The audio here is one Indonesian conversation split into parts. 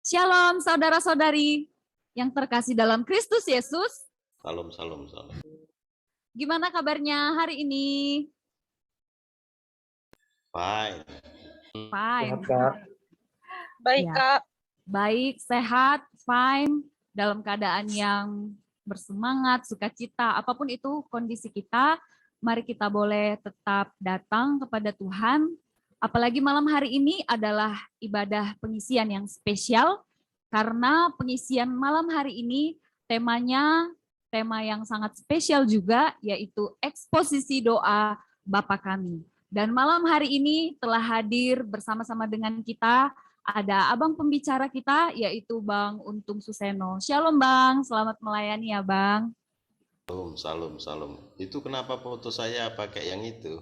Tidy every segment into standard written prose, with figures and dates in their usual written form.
Shalom saudara-saudari yang terkasih dalam Kristus Yesus. Salam, salam, salam. Gimana kabarnya hari ini? Fine. Fine. Baik, Ya. Kak. Baik, sehat, fine, dalam keadaan yang bersemangat, sukacita, apapun itu kondisi kita, mari kita boleh tetap datang kepada Tuhan. Apalagi malam hari ini adalah ibadah pengisian yang spesial, karena pengisian malam hari ini temanya tema yang sangat spesial juga, yaitu eksposisi doa Bapa Kami. Dan malam hari ini telah hadir bersama-sama dengan kita ada abang pembicara kita, yaitu Bang Untung Suseno. Shalom Bang, selamat melayani ya Bang. Salam, salam, salam. Itu kenapa foto saya pakai yang itu?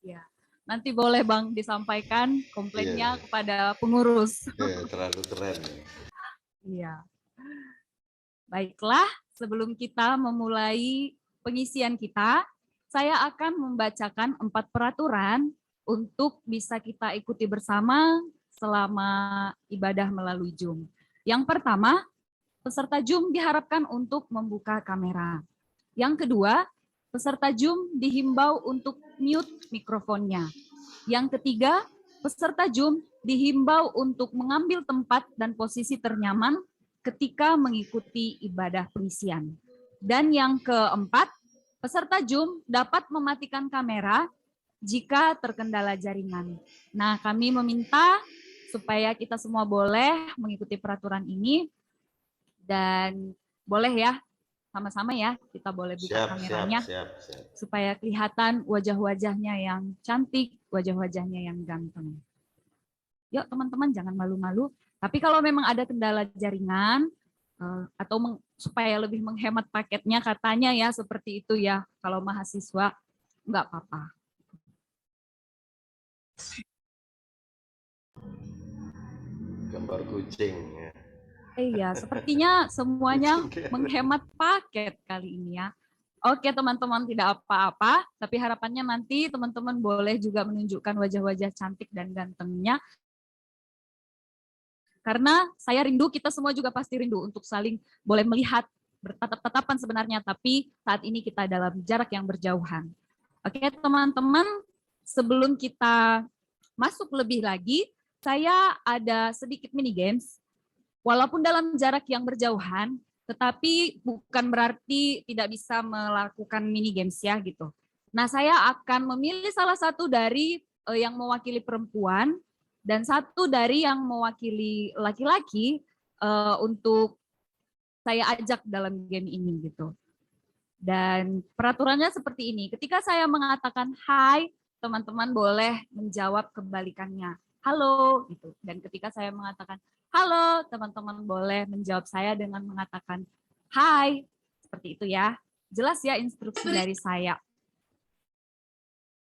Ya, nanti boleh Bang disampaikan komplainnya kepada pengurus. Terlalu keren. Iya. Baiklah, sebelum kita memulai pengisian kita, saya akan membacakan 4 peraturan untuk bisa kita ikuti bersama selama ibadah melalui Zoom. Yang pertama, peserta Zoom diharapkan untuk membuka kamera. Yang kedua, peserta Zoom dihimbau untuk mute mikrofonnya. Yang ketiga, peserta Zoom dihimbau untuk mengambil tempat dan posisi ternyaman ketika mengikuti ibadah pengisian. Dan yang keempat, peserta Zoom dapat mematikan kamera jika terkendala jaringan. Nah, kami meminta supaya kita semua boleh mengikuti peraturan ini dan boleh ya, sama-sama ya, kita boleh buka kameranya siap. supaya kelihatan wajah-wajahnya yang cantik, wajah-wajahnya yang ganteng. Yuk teman-teman jangan malu-malu, tapi kalau memang ada kendala jaringan atau supaya lebih menghemat paketnya katanya ya seperti itu ya, kalau mahasiswa nggak apa-apa. Gambar kucing. Iya, sepertinya semuanya menghemat paket kali ini ya. Oke teman-teman, tidak apa-apa, tapi harapannya nanti teman-teman boleh juga menunjukkan wajah-wajah cantik dan gantengnya. Karena saya rindu, kita semua juga pasti rindu untuk saling boleh melihat, bertatap-tatapan sebenarnya, tapi saat ini kita dalam jarak yang berjauhan. Oke teman-teman, sebelum kita masuk lebih lagi, saya ada sedikit mini games. Walaupun dalam jarak yang berjauhan, tetapi bukan berarti tidak bisa melakukan mini games ya gitu. Nah, saya akan memilih salah satu dari yang mewakili perempuan dan satu dari yang mewakili laki-laki untuk saya ajak dalam game ini gitu. Dan peraturannya seperti ini. Ketika saya mengatakan hai, teman-teman boleh menjawab kebalikannya. Halo gitu. Dan ketika saya mengatakan halo, teman-teman boleh menjawab saya dengan mengatakan hai. Seperti itu ya. Jelas ya instruksi dari saya.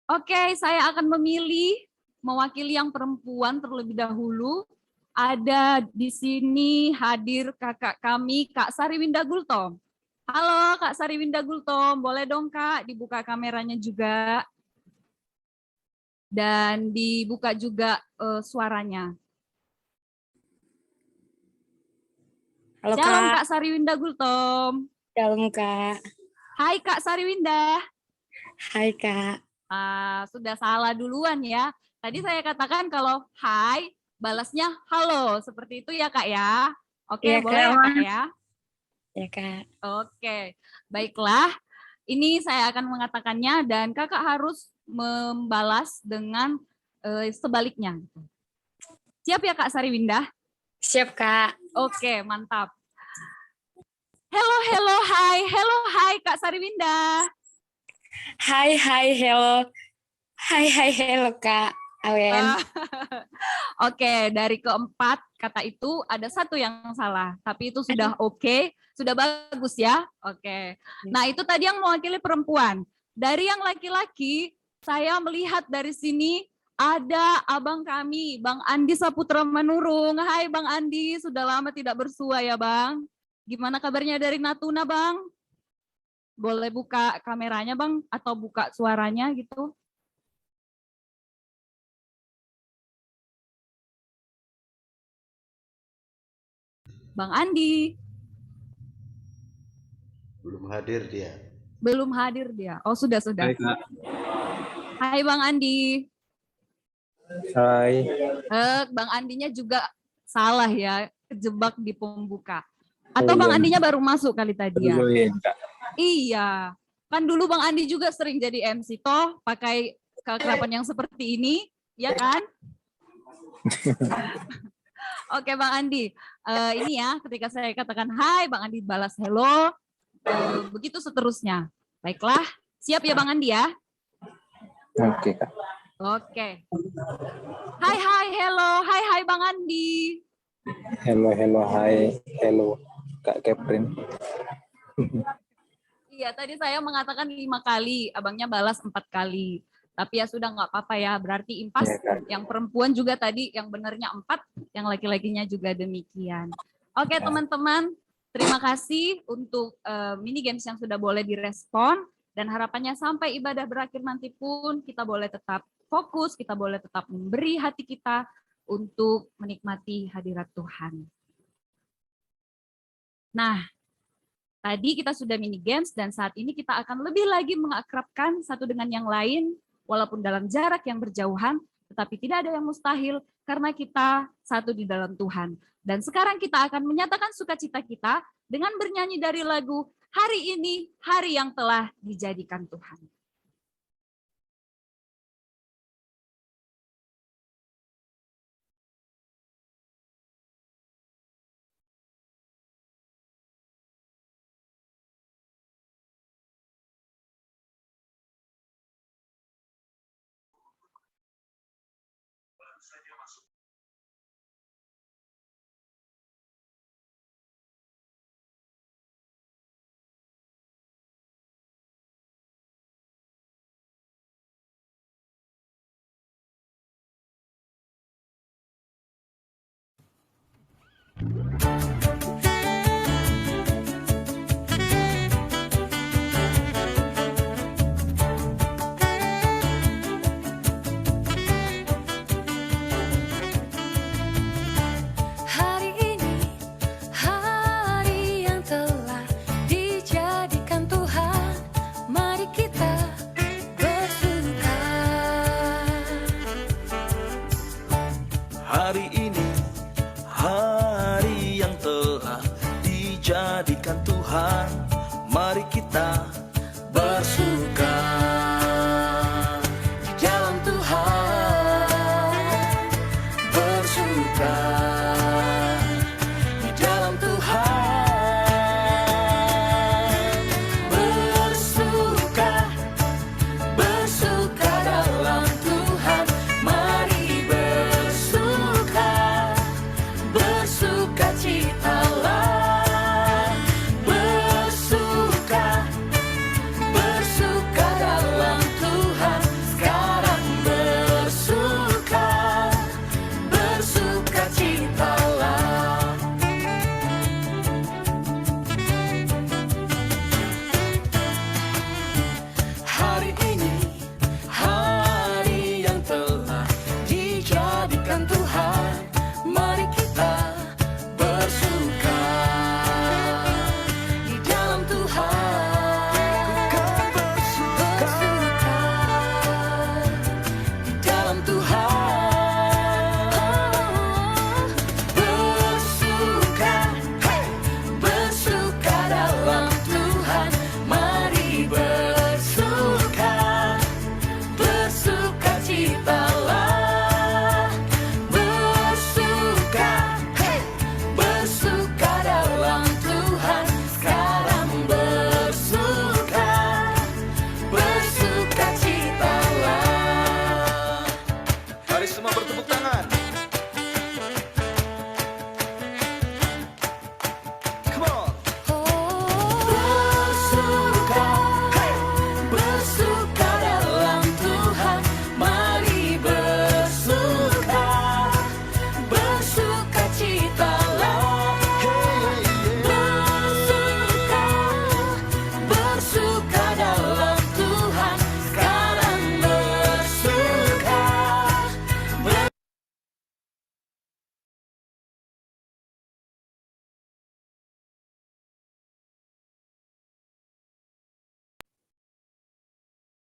Oke, saya akan memilih mewakili yang perempuan terlebih dahulu. Ada di sini hadir kakak kami, Kak Sariwinda Gultom. Halo Kak Sariwinda Gultom, boleh dong Kak dibuka kameranya juga. Dan dibuka juga suaranya. Halo, Shalom Kak Sariwinda Gultom. Shalom, Kak. Hai Kak Sariwinda. Hai, Kak. Sudah salah duluan ya. Tadi saya katakan kalau hai, balasnya halo. Seperti itu ya Kak ya. Oke, Ya, boleh Kak. ya Kak ya? Ya, Kak. Oke, baiklah. Ini saya akan mengatakannya dan kakak harus membalas dengan sebaliknya. Siap ya Kak Sariwinda? Siap, Kak. Oke, mantap. Hello, hai Kak Sariwinda. Hai, hello. Hai, hello, Kak Awen. Oke, dari keempat kata itu ada satu yang salah, tapi itu sudah oke, sudah bagus ya. Oke. Nah, itu tadi yang mewakili perempuan. Dari yang laki-laki, saya melihat dari sini ada abang kami, Bang Andi Saputra Manurung. Hai Bang Andi, sudah lama tidak bersua ya Bang. Gimana kabarnya dari Natuna Bang? Boleh buka kameranya Bang atau buka suaranya gitu? Bang Andi. Belum hadir dia. Belum hadir dia. Oh, sudah. Hai, Kak. Hai Bang Andi. Hai. Bang Andinya juga salah ya, kejebak di pembuka. Atau Bang Iya. Andinya baru masuk kali tadi ya? Join, Kak. Iya. Kan dulu Bang Andi juga sering jadi MC toh, pakai kekerapan yang seperti ini, ya kan? Oke Bang Andi, ini ya ketika saya katakan hai, Bang Andi balas hello, begitu seterusnya. Baiklah, siap ya Bang Andi ya? Oke, Kak. Oke. Hai, hello, hai Bang Andi. Hello, hai. Hello, Kak Keprin. Iya, tadi saya mengatakan 5 kali, abangnya balas 4 kali. Tapi ya sudah nggak apa-apa ya, berarti impas. Ya, Kak. Yang perempuan juga tadi, yang benernya 4, yang laki-lakinya juga demikian. Oke teman-teman, terima kasih untuk mini games yang sudah boleh direspon. Dan harapannya sampai ibadah berakhir nanti pun kita boleh tetap fokus, kita boleh tetap memberi hati kita untuk menikmati hadirat Tuhan. Nah, tadi kita sudah mini games dan saat ini kita akan lebih lagi mengakrabkan satu dengan yang lain walaupun dalam jarak yang berjauhan, tetapi tidak ada yang mustahil karena kita satu di dalam Tuhan. Dan sekarang kita akan menyatakan sukacita kita dengan bernyanyi dari lagu Hari Ini, Hari Yang Telah Dijadikan Tuhan. Hari ini, hari yang telah dijadikan Tuhan, mari kita bersuka. Hari ini, hari yang telah dijadikan Tuhan, mari kita bersuka di dalam Tuhan, bersuka di dalam Tuhan, bersuka, bersuka dalam Tuhan, mari bersuka, bersukacitalah, bersuka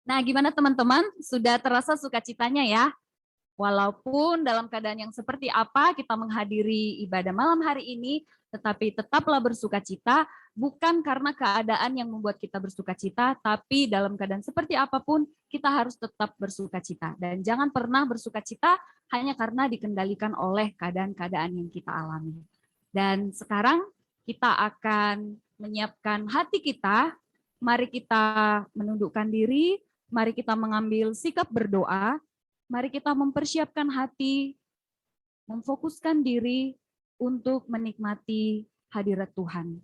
Nah, gimana teman-teman? Sudah terasa sukacitanya ya? Walaupun dalam keadaan yang seperti apa kita menghadiri ibadah malam hari ini, tetapi tetaplah bersukacita, bukan karena keadaan yang membuat kita bersukacita, tapi dalam keadaan seperti apapun, kita harus tetap bersukacita. Dan jangan pernah bersukacita hanya karena dikendalikan oleh keadaan-keadaan yang kita alami. Dan sekarang kita akan menyiapkan hati kita, mari kita menundukkan diri, mari kita mengambil sikap berdoa, mari kita mempersiapkan hati, memfokuskan diri untuk menikmati hadirat Tuhan.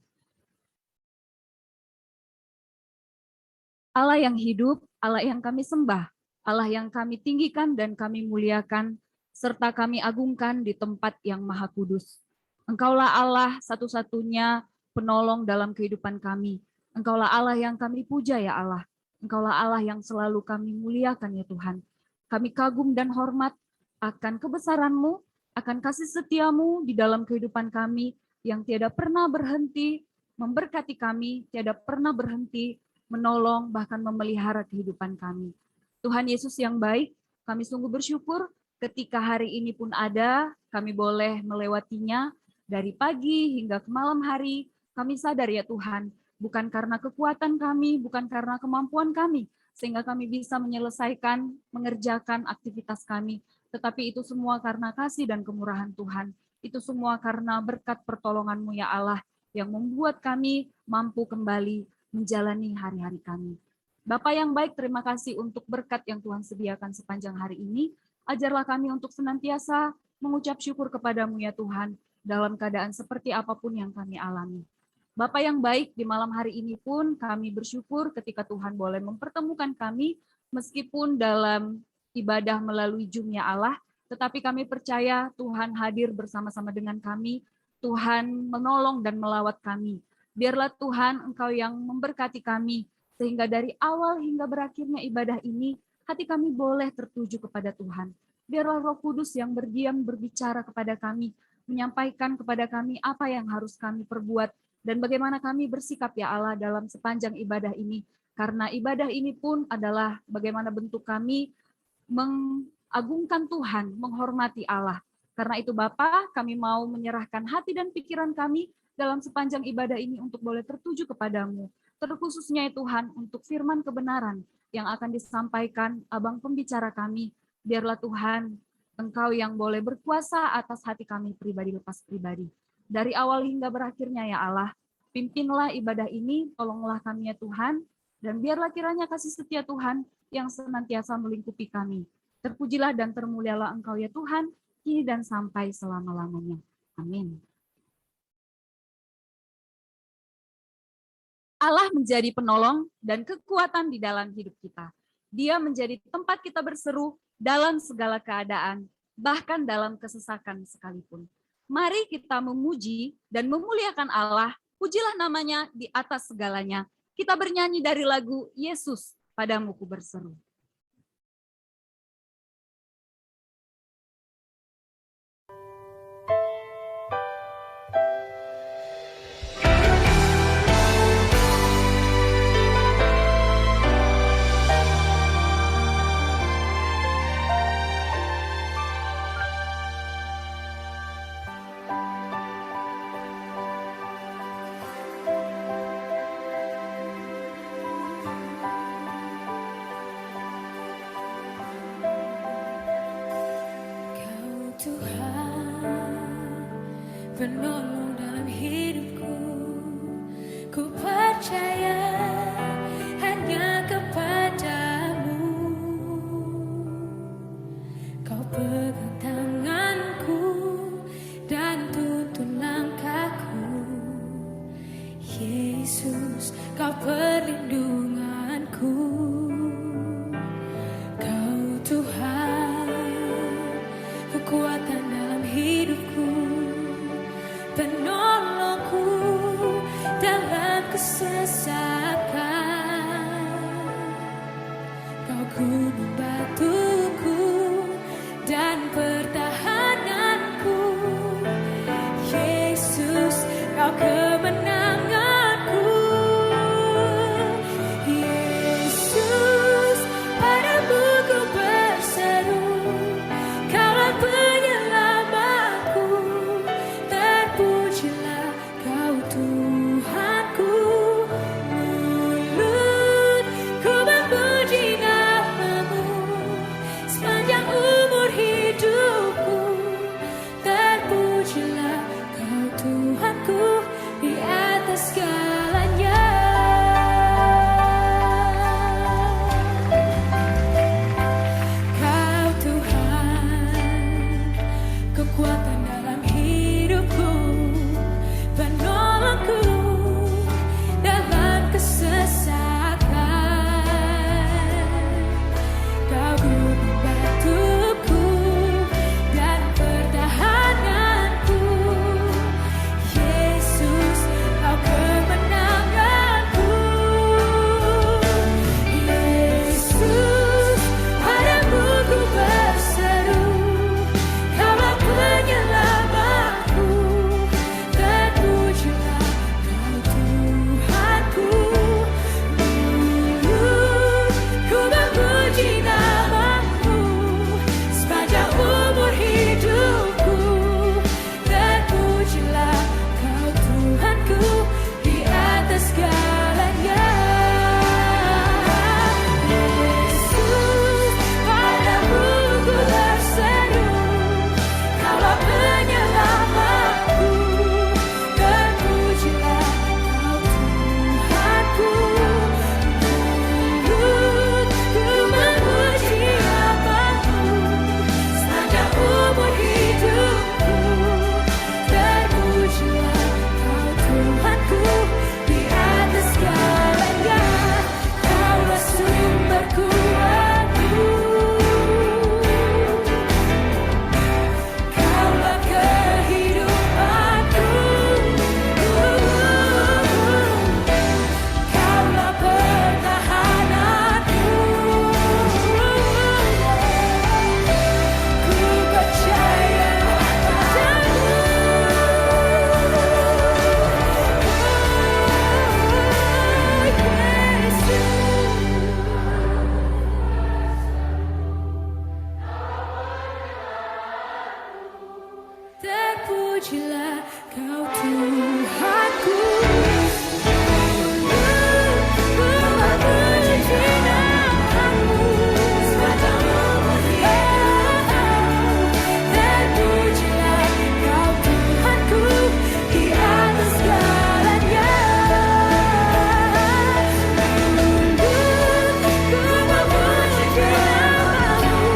Allah yang hidup, Allah yang kami sembah, Allah yang kami tinggikan dan kami muliakan, serta kami agungkan di tempat yang maha kudus. Engkaulah Allah satu-satunya penolong dalam kehidupan kami. Engkaulah Allah yang kami puja ya Allah. Engkaulah Allah yang selalu kami muliakan ya Tuhan. Kami kagum dan hormat akan kebesaran-Mu, akan kasih setia-Mu di dalam kehidupan kami yang tiada pernah berhenti memberkati kami, tiada pernah berhenti menolong, bahkan memelihara kehidupan kami. Tuhan Yesus yang baik, kami sungguh bersyukur ketika hari ini pun ada, kami boleh melewatinya dari pagi hingga ke malam hari. Kami sadar ya Tuhan, bukan karena kekuatan kami, bukan karena kemampuan kami, sehingga kami bisa menyelesaikan, mengerjakan aktivitas kami. Tetapi itu semua karena kasih dan kemurahan Tuhan. Itu semua karena berkat pertolongan-Mu ya Allah, yang membuat kami mampu kembali menjalani hari-hari kami. Bapa yang baik, terima kasih untuk berkat yang Tuhan sediakan sepanjang hari ini. Ajarlah kami untuk senantiasa mengucap syukur kepada-Mu ya Tuhan, dalam keadaan seperti apapun yang kami alami. Bapa yang baik, di malam hari ini pun kami bersyukur ketika Tuhan boleh mempertemukan kami, meskipun dalam ibadah melalui Zoom ya Allah, tetapi kami percaya Tuhan hadir bersama-sama dengan kami, Tuhan menolong dan melawat kami. Biarlah Tuhan Engkau yang memberkati kami, sehingga dari awal hingga berakhirnya ibadah ini, hati kami boleh tertuju kepada Tuhan. Biarlah Roh Kudus yang berdiam berbicara kepada kami, menyampaikan kepada kami apa yang harus kami perbuat, dan bagaimana kami bersikap ya Allah dalam sepanjang ibadah ini. Karena ibadah ini pun adalah bagaimana bentuk kami mengagungkan Tuhan, menghormati Allah. Karena itu Bapa, kami mau menyerahkan hati dan pikiran kami dalam sepanjang ibadah ini untuk boleh tertuju kepadamu. Terkhususnya ya Tuhan untuk firman kebenaran yang akan disampaikan Abang pembicara kami. Biarlah Tuhan, Engkau yang boleh berkuasa atas hati kami pribadi lepas pribadi. Dari awal hingga berakhirnya ya Allah, pimpinlah ibadah ini, tolonglah kami ya Tuhan, dan biarlah kiranya kasih setia Tuhan yang senantiasa melingkupi kami. Terpujilah dan termulialah Engkau ya Tuhan, kini dan sampai selama-lamanya. Amin. Allah menjadi penolong dan kekuatan di dalam hidup kita. Dia menjadi tempat kita berseru dalam segala keadaan, bahkan dalam kesesakan sekalipun. Mari kita memuji dan memuliakan Allah, pujilah namanya di atas segalanya. Kita bernyanyi dari lagu Yesus, padamu ku berseru. Penolong dalam hidupku, ku percaya hanya kepadamu. Kau pegang tanganku dan tuntun langkahku. Yesus, kau perlindunganku. Kau Tuhan, kekuatan dalam hidupku, penolongku dalam kesesakan. Kau gunung batuku dan pertahananku. Yesus, kau kemenanganku. Yesus, atas segalanya. Kau Tuhan, kekuatan dalam hidupku, penolongku dalam kesesakan. Kau gunung batuku dan pertahananku. Yesus, kau kemenanganku. Yesus, padamu ku berseru, Kaulah penyelamatku. Terpujilah Kau Tuhanku. Ku memuji namamu sepanjang umur hidupku. Terpujilah Kau Tuhanku di atas segalanya. Yesus, padamu ku berseru, Kaulah penyelamatku. Terpujilah Kau Tuhanku. Ku memuji namamu sepanjang umur hidupku. Terpujilah Kau Tuhanku di atas segalanya. Kaulah sumber kuatku, Kaulah kehidupanku, Kaulah pertahananku. Ku percaya padamu. Terpujilah Kau Tuhanku. Ku memuji namamu sepanjang umur hidupku. Terpujilah Kau Tuhanku di atas segalanya. Ku memuji namamu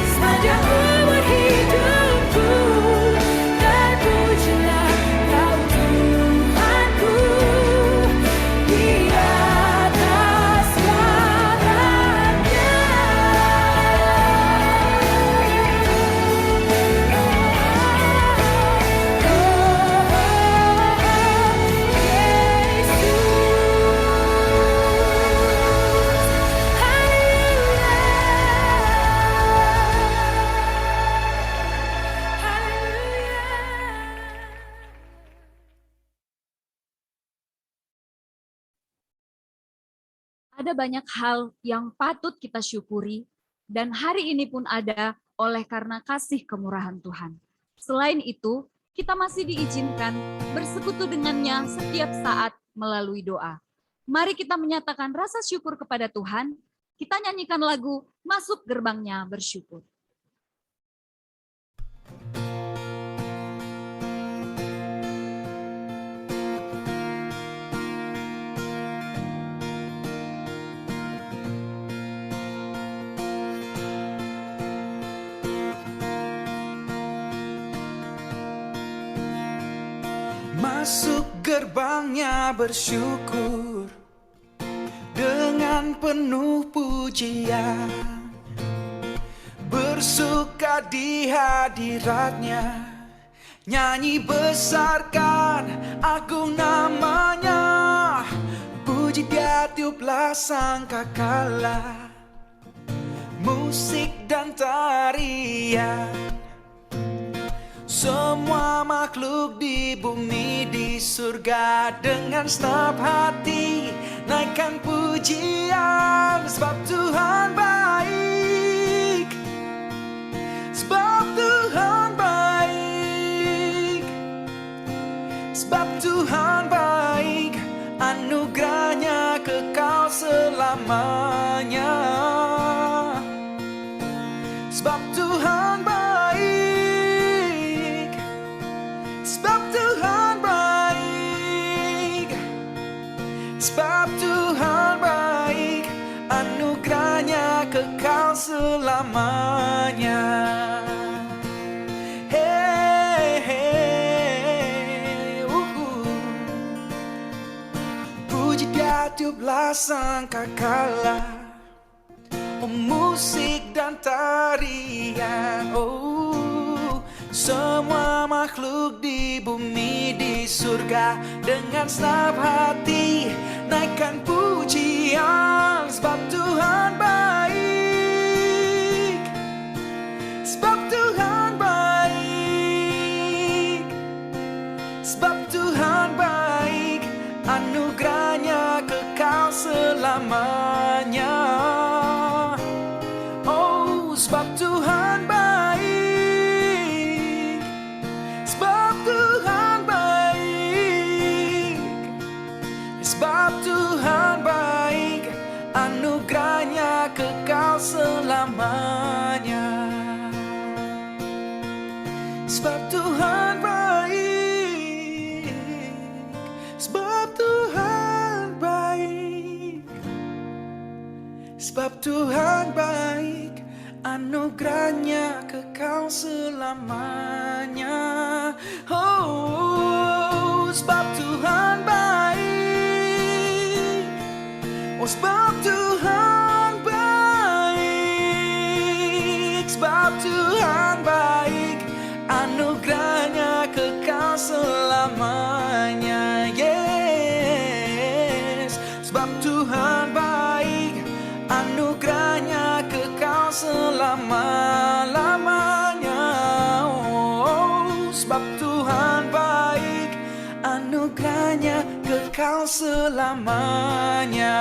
sepanjang umur hidupku. Terpujilah Kau Tuhanku di atas segalanya. Ada banyak hal yang patut kita syukuri, dan hari ini pun ada oleh karena kasih kemurahan Tuhan. Selain itu, kita masih diizinkan bersekutu dengannya setiap saat melalui doa. Mari kita menyatakan rasa syukur kepada Tuhan. Kita nyanyikan lagu Masuk Gerbangnya Bersyukur. Masuk gerbangnya bersyukur dengan penuh pujian, bersuka di hadiratnya, nyanyi besarkan agung namanya, puji dia tiuplah sangkakala, musik dan tarian. Semua makhluk di bumi di surga dengan segenap hati naikkan pujian, sebab Tuhan baik, sebab Tuhan baik, sebab Tuhan baik, anugerahnya kekal selamanya, sebab Tuhan baik. Sebab Tuhan baik, selamanya. Hey, hey, puji dia tiuplah sangkakala, oh musik dan tarian, oh semua makhluk di bumi di surga dengan senap hati naikkan pujian, sebab Tuhan baik, sebab Tuhan baik, sebab Tuhan baik, anugerahnya kekal selamanya. Oh, sebab Tuhan baik, sebab Tuhan baik, sebab Tuhan baik, anugerahnya kekal selamanya. Sebab Tuhan baik, sebab Tuhan baik, sebab Tuhan baik, anugerahnya kekal selamanya. Oh, sebab Tuhan baik, oh sebab Tuhan baik, sebab Tuhan baik, anugerahnya kekal selamanya. Yes, sebab Tuhan baik, anugerahnya kekal selama-lamanya. Oh, sebab Tuhan baik, anugerahnya kekal selamanya.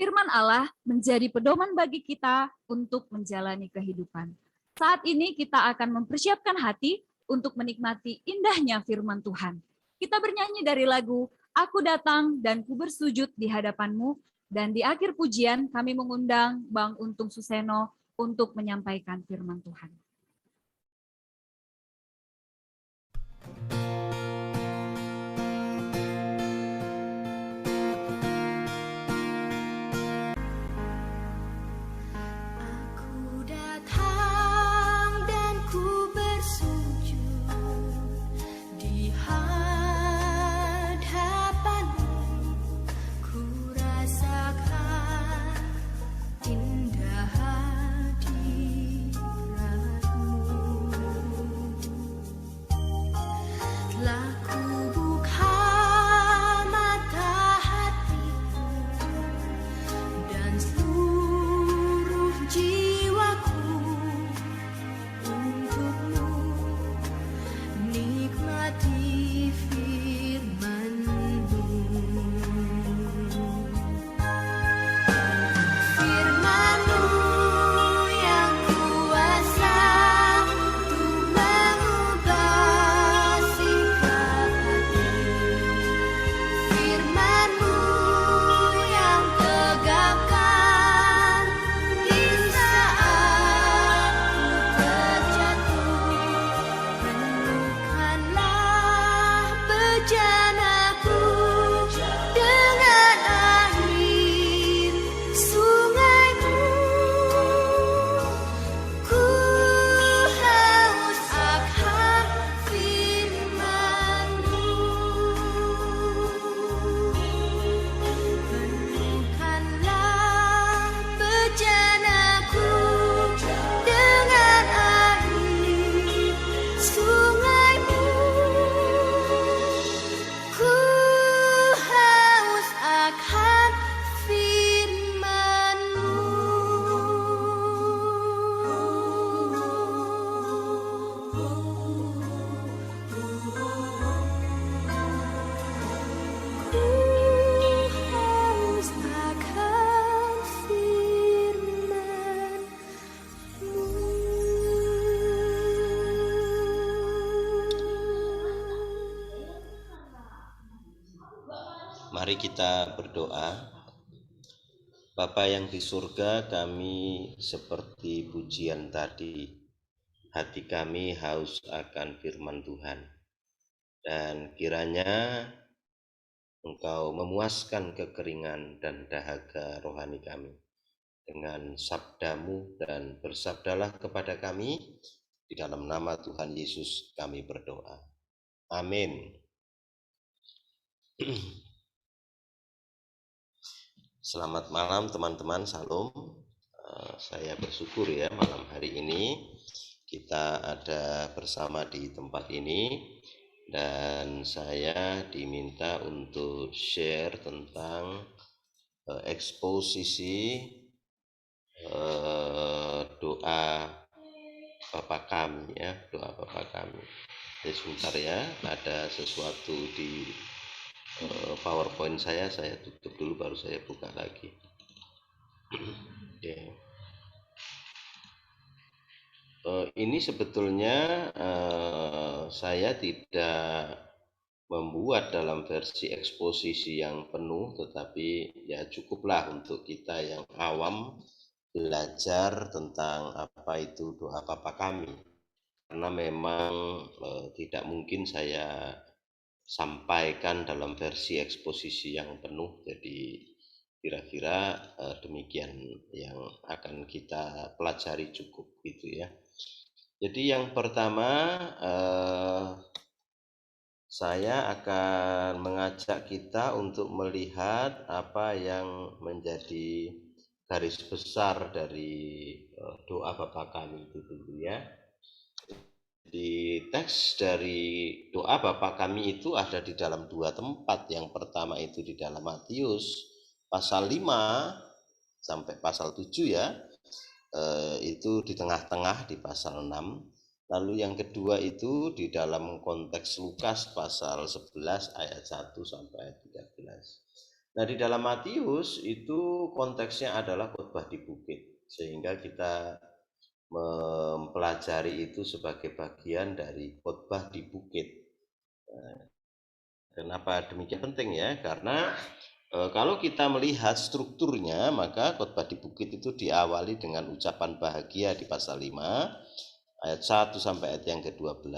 Firman Allah menjadi pedoman bagi kita untuk menjalani kehidupan. Saat ini kita akan mempersiapkan hati untuk menikmati indahnya firman Tuhan. Kita bernyanyi dari lagu Aku Datang dan Ku Bersujud di Hadapanmu, dan di akhir pujian kami mengundang Bang Untung Suseno untuk menyampaikan firman Tuhan. Aku datang dan ku bersujud di hadapanmu, ku rasakan indah hadiratmu. Telah ku buka mata hatiku dan seluruh jiwaku untukmu, nikmati firman-Mu. Firman-Mu yang kuasa untuk mengubah sikap hati. Firman-Mu yang tegakkan di saat ku terjatuh. Penuhkanlah bejanaku dengan air sungai-Mu. Ku haus akan firman-Mu. Penuhkanlah bejanaku dengan air sungai-Mu. Ku haus akan firman-Mu. Ku haus akan firman-Mu. Mari kita berdoa. Bapa yang di surga, kami seperti pujian tadi, hati kami haus akan firman Tuhan. Dan kiranya Engkau memuaskan kekeringan dan dahaga rohani kami dengan sabdamu, dan bersabdalah kepada kami, di dalam nama Tuhan Yesus kami berdoa. Amin. Selamat malam teman-teman, salam. Saya bersyukur ya malam hari ini kita ada bersama di tempat ini, dan saya diminta untuk share tentang eksposisi doa Bapa kami ya, doa Bapa kami. Jadi sebentar ya, ada sesuatu di PowerPoint saya tutup dulu baru saya buka lagi. Oke. Ini sebetulnya saya tidak membuat dalam versi eksposisi yang penuh, tetapi ya cukuplah untuk kita yang awam belajar tentang apa itu doa Bapa kami, karena memang tidak mungkin saya sampaikan dalam versi eksposisi yang penuh. Jadi kira-kira demikian yang akan kita pelajari, cukup gitu ya. Jadi yang pertama saya akan mengajak kita untuk melihat apa yang menjadi garis besar dari doa Bapa kami itu dulu ya. Di teks dari doa Bapa kami itu ada di dalam dua tempat. Yang pertama itu di dalam Matius pasal 5 sampai pasal 7 ya. Itu di tengah-tengah di pasal 6. Lalu yang kedua itu di dalam konteks Lukas pasal 11 ayat 1 sampai ayat 13. Nah, di dalam Matius itu konteksnya adalah khotbah di bukit, sehingga kita mempelajari itu sebagai bagian dari khotbah di bukit. Kenapa demikian penting ya? Karena kalau kita melihat strukturnya, maka khotbah di bukit itu diawali dengan ucapan bahagia di pasal 5 ayat 1 sampai ayat yang ke-12.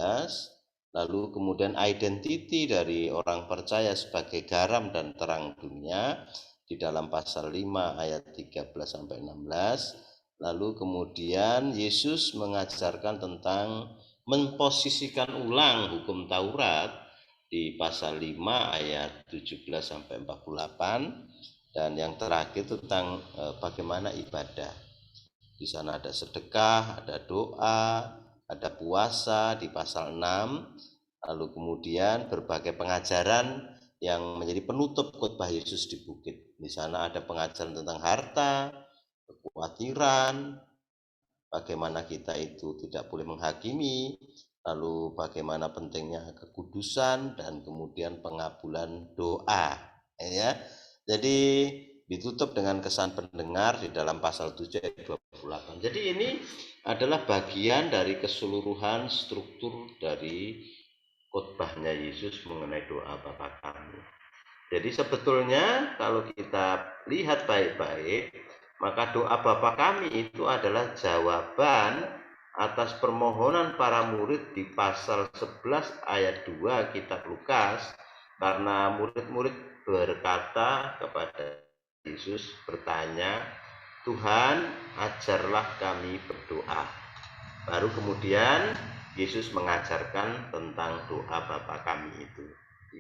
Lalu kemudian identiti dari orang percaya sebagai garam dan terang dunia di dalam pasal 5 ayat 13 sampai 16. Lalu kemudian Yesus mengajarkan tentang memposisikan ulang hukum Taurat di pasal 5 ayat 17 sampai 48, dan yang terakhir tentang bagaimana ibadah. Di sana ada sedekah, ada doa, ada puasa di pasal 6. Lalu kemudian berbagai pengajaran yang menjadi penutup khotbah Yesus di bukit. Di sana ada pengajaran tentang harta, kekhawatiran, bagaimana kita itu tidak boleh menghakimi, lalu bagaimana pentingnya kekudusan, dan kemudian pengabulan doa ya. Jadi ditutup dengan kesan pendengar di dalam pasal 7 ayat 28. Jadi ini adalah bagian dari keseluruhan struktur dari khotbahnya Yesus mengenai doa Bapa kami. Jadi sebetulnya kalau kita lihat baik-baik, maka doa Bapa kami itu adalah jawaban atas permohonan para murid di pasal 11 ayat 2 kitab Lukas, karena murid-murid berkata kepada Yesus, bertanya, Tuhan, ajarlah kami berdoa. Baru kemudian Yesus mengajarkan tentang doa Bapa kami itu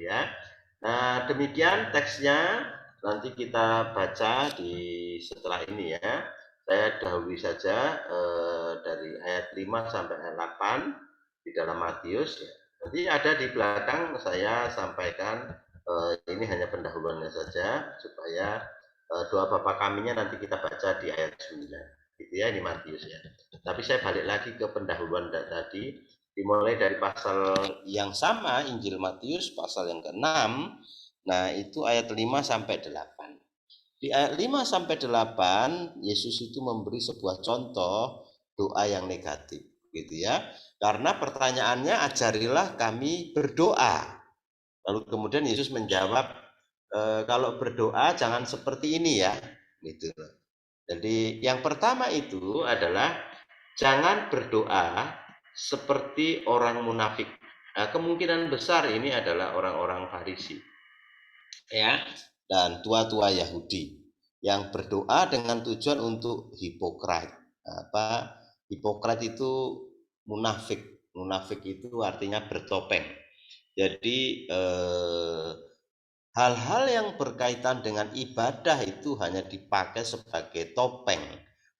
ya. Nah, demikian teksnya. Nanti kita baca di setelah ini ya. Saya dahului saja dari ayat 5 sampai ayat 8 di dalam Matius ya. Nanti ada di belakang saya sampaikan, ini hanya pendahuluannya saja supaya doa Bapa kaminya nanti kita baca di ayat 9 gitu ya, ini Matius ya. Tapi saya balik lagi ke pendahuluan tadi, dimulai dari pasal yang sama, Injil Matius pasal yang ke-6. Nah, itu ayat 5 sampai 8. Di ayat 5 sampai 8 Yesus itu memberi sebuah contoh doa yang negatif gitu ya. Karena pertanyaannya, ajarilah kami berdoa. Lalu kemudian Yesus menjawab, kalau berdoa jangan seperti ini ya. Gitu loh. Jadi yang pertama itu adalah jangan berdoa seperti orang munafik. Nah, kemungkinan besar ini adalah orang-orang Farisi, ya, dan tua-tua Yahudi yang berdoa dengan tujuan untuk hipokrit. Hipokrit itu munafik. Munafik itu artinya bertopeng. Jadi hal-hal yang berkaitan dengan ibadah itu hanya dipakai sebagai topeng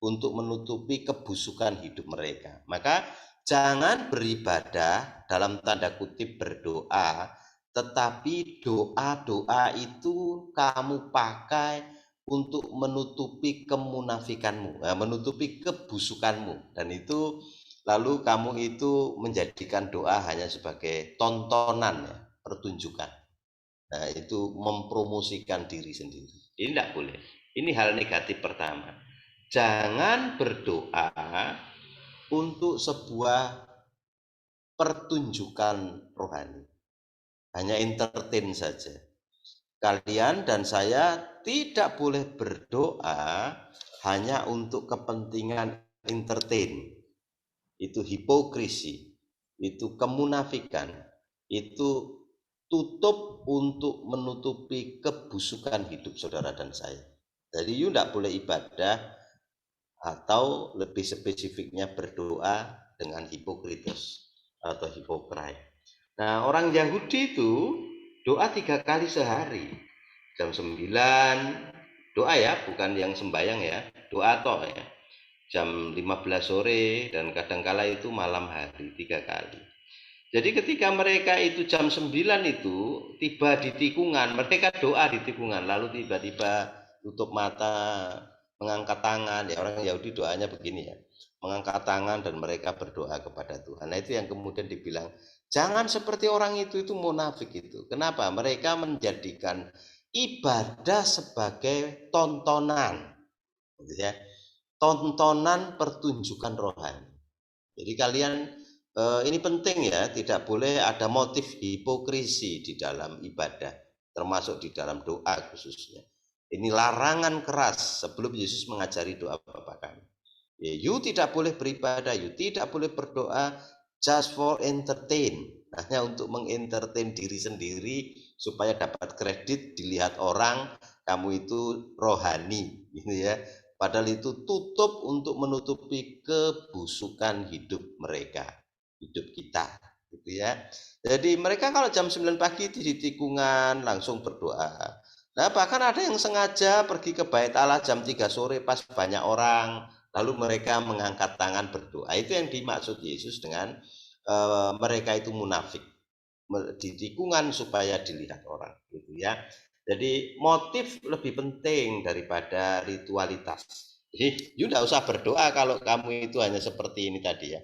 untuk menutupi kebusukan hidup mereka. Maka jangan beribadah dalam tanda kutip berdoa, tetapi doa-doa itu kamu pakai untuk menutupi kemunafikanmu, menutupi kebusukanmu, dan itu lalu kamu itu menjadikan doa hanya sebagai tontonan, ya, pertunjukan. Nah, itu mempromosikan diri sendiri. Ini tidak boleh. Ini hal negatif pertama. Jangan berdoa untuk sebuah pertunjukan rohani. Hanya entertain saja. Kalian dan saya tidak boleh berdoa hanya untuk kepentingan entertain. Itu hipokrisi, itu kemunafikan, itu tutup untuk menutupi kebusukan hidup saudara dan saya. Jadi you tidak boleh ibadah atau lebih spesifiknya berdoa dengan hipokritus atau hipokrit. Nah, orang Yahudi itu doa 3 kali sehari. Jam 9 doa, ya, bukan yang sembahyang, ya, doa toh, ya. Jam 15 sore dan kadangkala itu malam hari 3 kali. Jadi ketika mereka itu jam 9 itu tiba di tikungan, mereka doa di tikungan, lalu tiba-tiba tutup mata, mengangkat tangan, ya, orang Yahudi doanya begini, ya, mengangkat tangan dan mereka berdoa kepada Tuhan. Nah, itu yang kemudian dibilang jangan seperti orang itu munafik itu. Kenapa? Mereka menjadikan ibadah sebagai tontonan, gitu ya, tontonan pertunjukan rohani. Jadi kalian ini penting, ya, tidak boleh ada motif hipokrisi di dalam ibadah, termasuk di dalam doa khususnya. Ini larangan keras sebelum Yesus mengajari doa Bapa kami. You tidak boleh beribadah, you tidak boleh berdoa just for entertain, hanya untuk mengentertain diri sendiri supaya dapat kredit, dilihat orang kamu itu rohani, gitu ya. Padahal itu tutup untuk menutupi kebusukan hidup mereka, hidup kita, gitu ya. Jadi mereka kalau jam 9 pagi di tikungan langsung berdoa. Nah, bahkan ada yang sengaja pergi ke Bait Allah jam 3 sore pas banyak orang, lalu mereka mengangkat tangan berdoa. Itu yang dimaksud Yesus dengan mereka itu munafik di tikungan supaya dilihat orang, gitu ya. Jadi motif lebih penting daripada ritualitas. Jadi you tidak usah berdoa kalau kamu itu hanya seperti ini tadi, ya,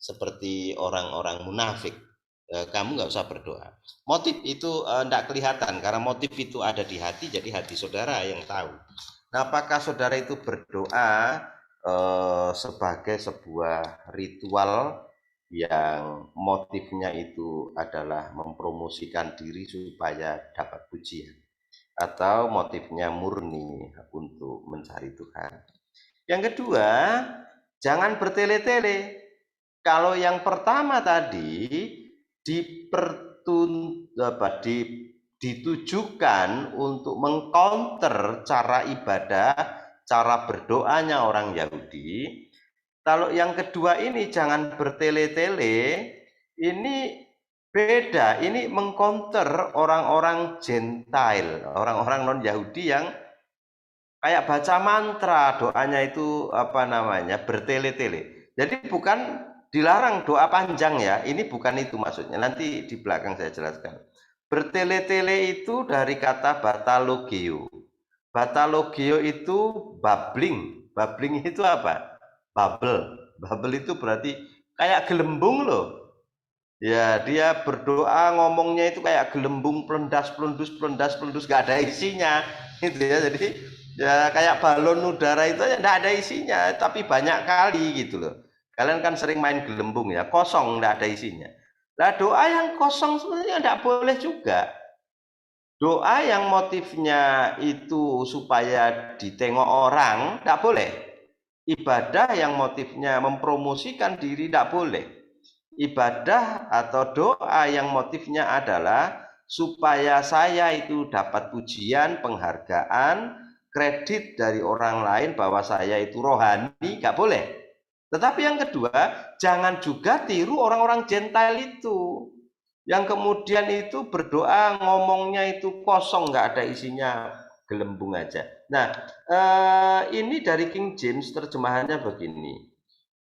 seperti orang-orang munafik. Kamu nggak usah berdoa. Motif itu tidak kelihatan karena motif itu ada di hati, jadi hati saudara yang tahu. Nah, apakah saudara itu berdoa sebagai sebuah ritual yang motifnya itu adalah mempromosikan diri supaya dapat pujian, atau motifnya murni untuk mencari Tuhan? Yang kedua, jangan bertele-tele. Kalau yang pertama tadi ditujukan untuk mengcounter cara ibadah, cara berdoanya orang Yahudi. Kalau yang kedua ini jangan bertele-tele, ini beda. Ini mengcounter orang-orang Gentile, orang-orang non-Yahudi yang kayak baca mantra, doanya itu bertele-tele. Jadi bukan dilarang doa panjang, ya, ini bukan itu maksudnya. Nanti di belakang saya jelaskan. Bertele-tele itu dari kata batalogeo. Batalogeo itu babbling. Babbling itu apa? Bubble. Bubble itu berarti kayak gelembung loh. Ya, dia berdoa ngomongnya itu kayak gelembung, pelendas, pelendus, gak ada isinya. Gitu ya. Jadi ya kayak balon udara itu ya enggak ada isinya, tapi banyak kali gitu loh. Kalian kan sering main gelembung, ya, kosong, enggak ada isinya. Nah, doa yang kosong sebenarnya enggak boleh juga. Doa yang motifnya itu supaya ditengok orang, tidak boleh. Ibadah yang motifnya mempromosikan diri, tidak boleh. Ibadah atau doa yang motifnya adalah supaya saya itu dapat pujian, penghargaan, kredit dari orang lain bahwa saya itu rohani, nggak boleh. Tetapi yang kedua, jangan juga tiru orang-orang Gentile itu. Yang kemudian itu berdoa ngomongnya itu kosong, nggak ada isinya, gelembung aja. Nah, ini dari King James terjemahannya begini.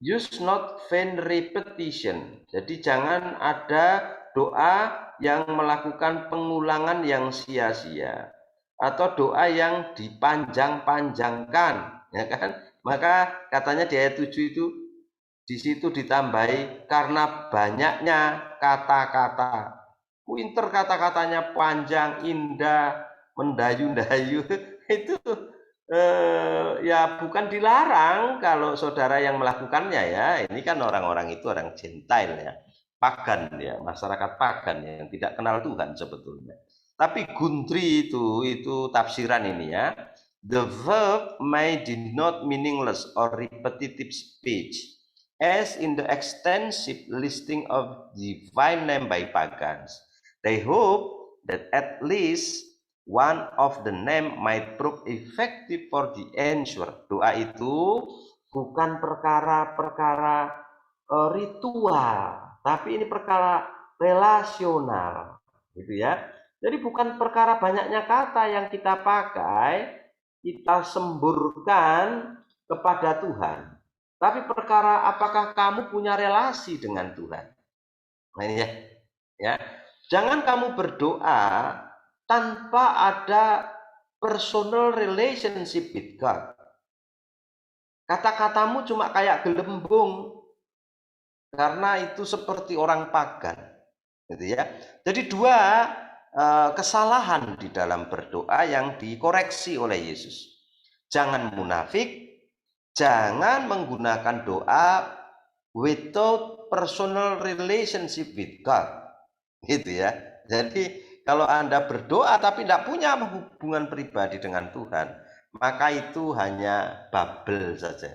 Use not vain repetition. Jadi jangan ada doa yang melakukan pengulangan yang sia-sia atau doa yang dipanjang-panjangkan, ya kan? Maka katanya di ayat 7 itu di situ ditambahi karena banyaknya kata-kata. Pinter kata-katanya panjang, indah, mendayu-dayu. Itu ya bukan dilarang kalau saudara yang melakukannya ya. Ini kan orang-orang itu orang Gentile ya. Pagan ya, masyarakat pagan yang tidak kenal Tuhan sebetulnya. Tapi Guntri itu tafsiran ini ya. The verb may denote meaningless or repetitive speech, as in the extensive listing of divine name by pagans. They hope that at least one of the name might prove effective for the answer. Doa itu bukan perkara-perkara ritual, tapi ini perkara relasional, gitu ya. Jadi bukan perkara banyaknya kata yang kita pakai, kita semburkan kepada Tuhan. Tapi perkara apakah kamu punya relasi dengan Tuhan? Nah ini ya. Jangan kamu berdoa tanpa ada personal relationship with God. Kata-katamu cuma kayak gelembung karena itu seperti orang pagan, gitu ya. Jadi dua kesalahan di dalam berdoa yang dikoreksi oleh Yesus. Jangan munafik, jangan menggunakan doa without personal relationship with God, gitu ya. Jadi kalau Anda berdoa tapi tidak punya hubungan pribadi dengan Tuhan, maka itu hanya babel saja.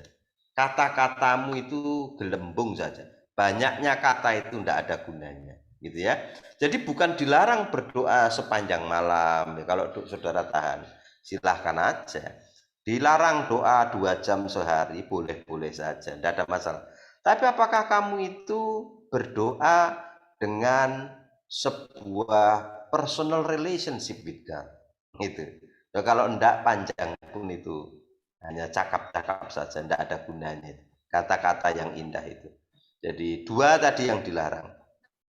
Kata-katamu itu gelembung saja. Banyaknya kata itu tidak ada gunanya, gitu ya. Jadi bukan dilarang berdoa sepanjang malam. Kalau saudara tahan, silahkan aja. Dilarang doa 2 jam sehari, boleh-boleh saja, tidak ada masalah. Tapi apakah kamu itu berdoa dengan sebuah personal relationship with God? Gitu. Nah, kalau enggak panjang pun itu hanya cakap-cakap saja, tidak ada gunanya. Kata-kata yang indah itu. Jadi dua tadi yang dilarang.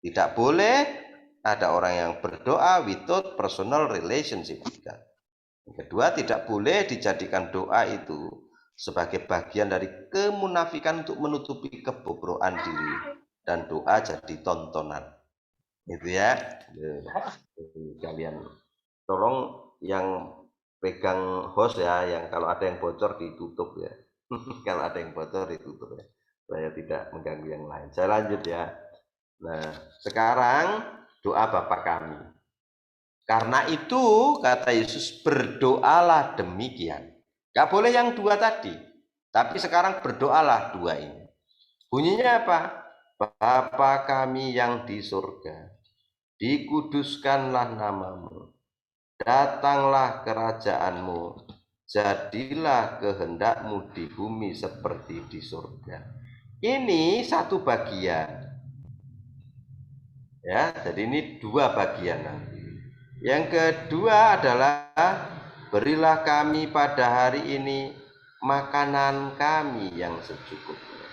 Tidak boleh ada orang yang berdoa without personal relationship with God. Yang kedua, tidak boleh dijadikan doa itu sebagai bagian dari kemunafikan untuk menutupi kebobrokan diri dan doa jadi tontonan. Itu ya. Kalian tolong yang pegang host ya, yang kalau ada yang bocor ditutup ya. Kalau ada yang bocor ditutup ya. Saya tidak mengganggu yang lain. Saya lanjut ya. Nah, sekarang doa Bapa kami. Karena itu kata Yesus, berdoalah demikian. Gak boleh yang dua tadi, tapi sekarang berdoalah dua ini. Bunyinya apa? Bapa kami yang di surga, dikuduskanlah namamu, datanglah kerajaanmu, jadilah kehendakmu di bumi seperti di surga. Ini satu bagian. Ya, jadi ini dua bagian nanti. Yang kedua adalah berilah kami pada hari ini makanan kami yang secukupnya.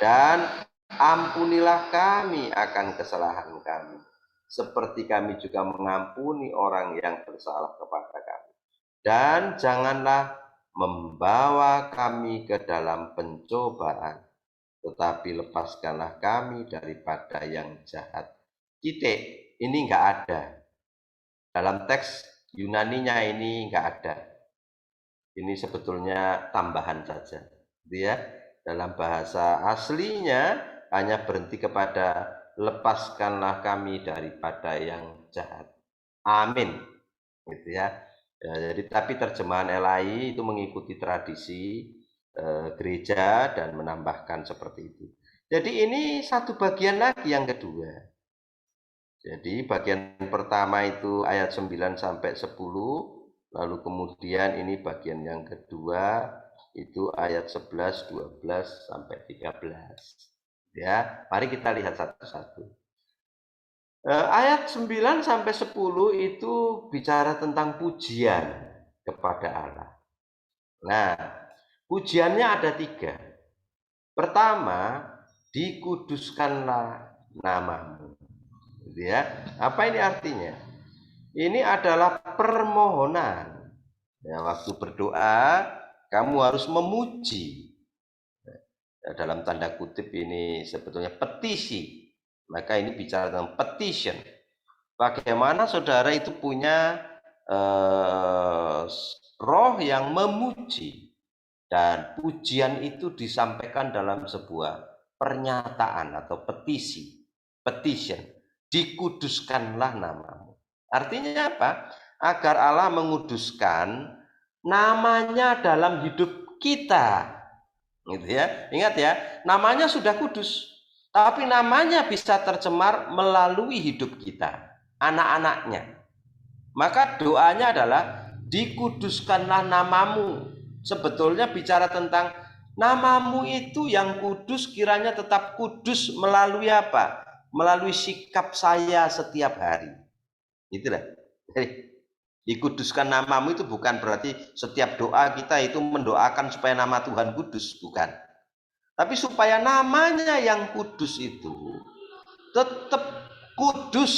Dan ampunilah kami akan kesalahan kami, seperti kami juga mengampuni orang yang bersalah kepada kami. Dan janganlah membawa kami ke dalam pencobaan, tetapi lepaskanlah kami daripada yang jahat. Titik, ini enggak ada. Dalam teks Yunaninya ini enggak ada. Ini sebetulnya tambahan saja. Ya, dalam bahasa aslinya hanya berhenti kepada lepaskanlah kami daripada yang jahat. Amin. Gitu ya. Jadi tapi terjemahan LAI itu mengikuti tradisi gereja dan menambahkan seperti itu. Jadi ini satu bagian lagi yang kedua. Jadi bagian pertama itu ayat 9 sampai 10, lalu kemudian ini bagian yang kedua itu ayat 11, 12 sampai 13. Ya, mari kita lihat satu-satu. Ayat 9 sampai 10 itu bicara tentang pujian kepada Allah. Nah, pujiannya ada 3. Pertama, dikuduskanlah namamu. Gitu ya. Apa ini artinya? Ini adalah permohonan. Ya, waktu berdoa, kamu harus memuji. Ya, dalam tanda kutip ini sebetulnya petisi. Maka ini bicara tentang petition. Bagaimana saudara itu punya roh yang memuji. Dan pujian itu disampaikan dalam sebuah pernyataan atau petisi. Petition. Dikuduskanlah namamu. Artinya apa? Agar Allah menguduskan namanya dalam hidup kita. Gitu ya. Ingat ya, namanya sudah kudus. Tapi namanya bisa tercemar melalui hidup kita, anak-anaknya. Maka doanya adalah dikuduskanlah namamu. Sebetulnya bicara tentang namamu itu yang kudus kiranya tetap kudus melalui apa? Melalui sikap saya setiap hari. Itulah. Jadi, dikuduskan namamu itu bukan berarti setiap doa kita itu mendoakan supaya nama Tuhan kudus, bukan. Tapi supaya namanya yang kudus itu tetap kudus,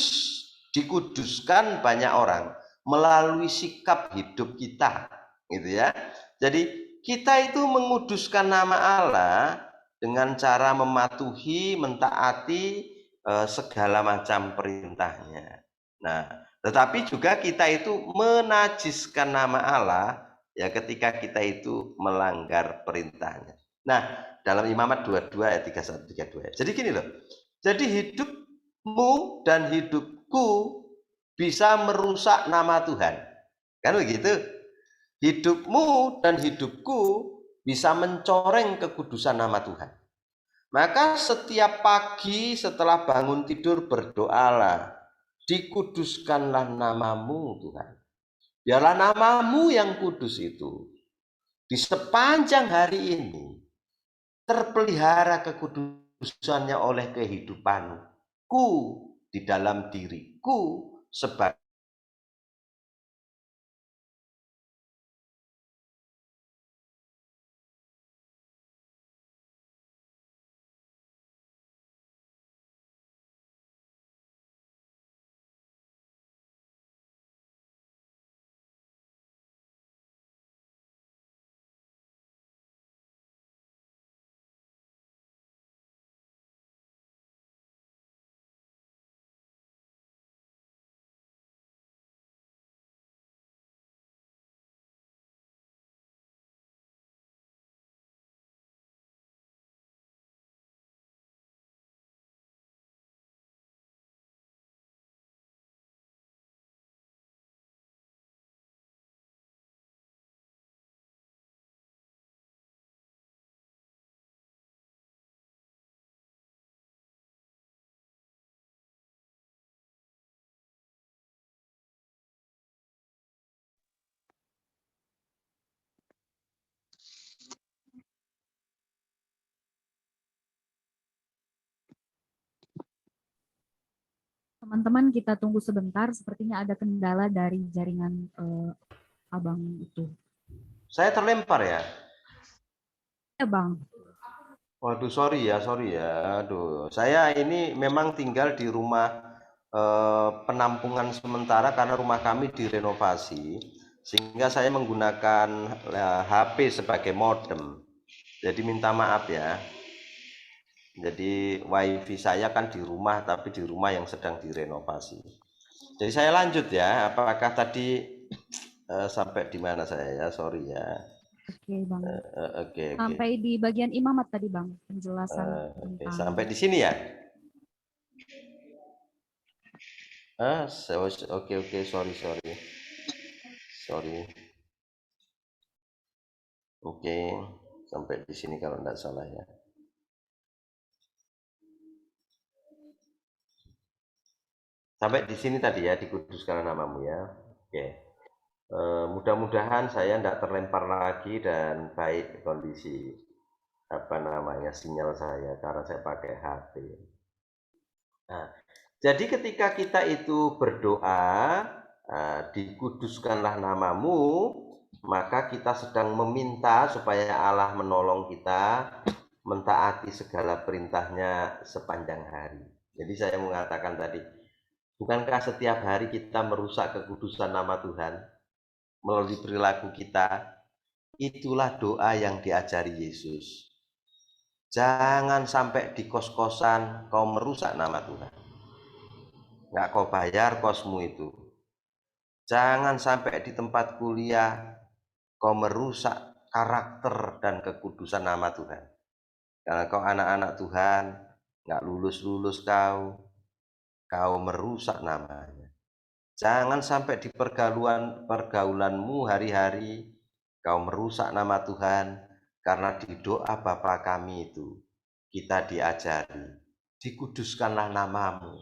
dikuduskan banyak orang melalui sikap hidup kita, gitu ya. Jadi kita itu menguduskan nama Allah dengan cara mematuhi, mentaati segala macam perintahnya. Nah, tetapi juga kita itu menajiskan nama Allah ya ketika kita itu melanggar perintahnya. Nah, dalam Imamat 22 ayat 31 32. Jadi gini loh. Jadi hidupmu dan hidupku bisa merusak nama Tuhan. Kan begitu? Hidupmu dan hidupku bisa mencoreng kekudusan nama Tuhan. Maka setiap pagi setelah bangun tidur berdoalah, dikuduskanlah namamu Tuhan. Biarlah namamu yang kudus itu di sepanjang hari ini terpelihara kekudusannya oleh kehidupanku di dalam diriku sebagai Teman-teman kita tunggu sebentar, sepertinya ada kendala dari jaringan Abang itu. saya terlempar ya. Ya Bang, Waduh, sorry ya. Aduh, saya ini memang tinggal di rumah penampungan sementara karena rumah kami direnovasi, sehingga saya menggunakan HP sebagai modem. Jadi minta maaf ya. Jadi wifi saya kan di rumah, tapi di rumah yang sedang direnovasi. Jadi saya lanjut ya. Apakah tadi sampai di mana saya ya? Sorry ya. oke Bang. Oke. Sampai di bagian imamat tadi Bang, penjelasan Oke, tentang sampai di sini ya. Oke, sorry. Oke, sampai di sini kalau tidak salah ya. Sampai di sini tadi ya, dikuduskan namamu ya. Oke. Mudah-mudahan saya tidak terlempar lagi dan baik kondisi sinyal saya karena saya pakai HP. Nah, jadi ketika kita itu berdoa, dikuduskanlah namamu, maka kita sedang meminta supaya Allah menolong kita mentaati segala perintahnya sepanjang hari. Jadi saya mengatakan tadi, bukankah setiap hari kita merusak kekudusan nama Tuhan melalui perilaku kita? Itulah doa yang diajari Yesus. Jangan sampai di kos-kosan kau merusak nama Tuhan. Nggak kau bayar kosmu itu. Jangan sampai di tempat kuliah kau merusak karakter dan kekudusan nama Tuhan. Karena kau anak-anak Tuhan, nggak lulus-lulus kau merusak namanya. Jangan sampai di pergaulanmu hari-hari kau merusak nama Tuhan, karena di doa Bapa kami itu kita diajari, dikuduskanlah namamu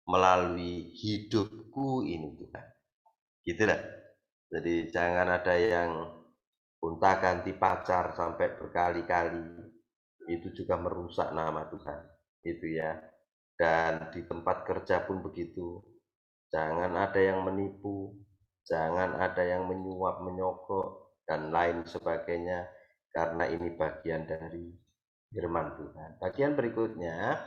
melalui hidupku ini Tuhan. Gitu lah. Jadi jangan ada yang gonta-ganti pacar sampai berkali-kali, itu juga merusak nama Tuhan. Itu ya. Dan di tempat kerja pun begitu. Jangan ada yang menipu, jangan ada yang menyuap, menyogok, dan lain sebagainya, karena ini bagian dari firman Tuhan. Bagian berikutnya,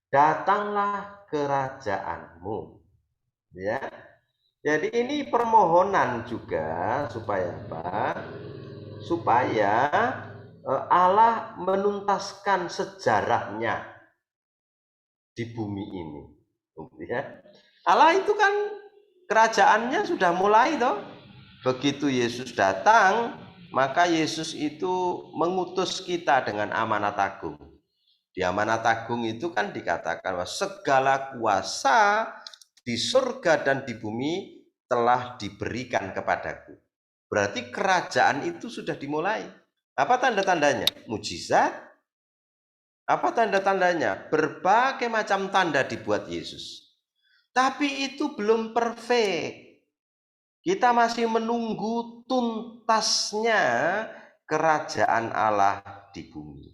datanglah kerajaanmu. Ya. Jadi ini permohonan juga supaya apa? Supaya Allah menuntaskan sejarahnya di bumi ini. Ya. Allah itu kan kerajaannya sudah mulai toh. Begitu Yesus datang, maka Yesus itu mengutus kita dengan amanat agung. Di amanat agung itu kan dikatakan bahwa segala kuasa di surga dan di bumi telah diberikan kepadaku. Berarti kerajaan itu sudah dimulai. Apa tanda-tandanya? Mujizat. Apa tanda-tandanya? Berbagai macam tanda dibuat Yesus. Tapi itu belum perfect. Kita masih menunggu tuntasnya kerajaan Allah di bumi.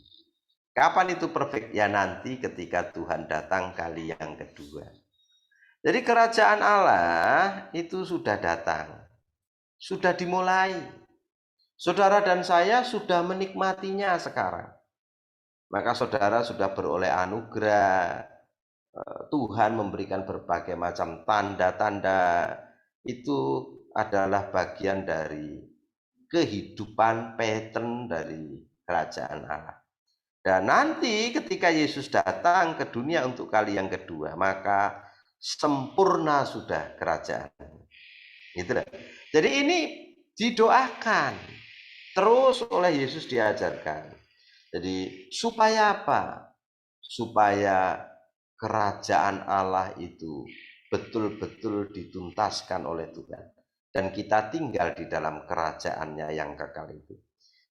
Kapan itu perfect? Ya nanti ketika Tuhan datang kali yang kedua. Jadi kerajaan Allah itu sudah datang. Sudah dimulai. Saudara dan saya sudah menikmatinya sekarang. Maka saudara sudah beroleh anugerah. Tuhan memberikan berbagai macam tanda-tanda. Itu adalah bagian dari kehidupan pattern dari kerajaan Allah. Dan nanti ketika Yesus datang ke dunia untuk kali yang kedua, maka sempurna sudah kerajaan. Itulah. Jadi ini didoakan terus oleh Yesus, diajarkan. Jadi supaya apa? Supaya kerajaan Allah itu betul-betul dituntaskan oleh Tuhan. Dan kita tinggal di dalam kerajaannya yang kekal itu.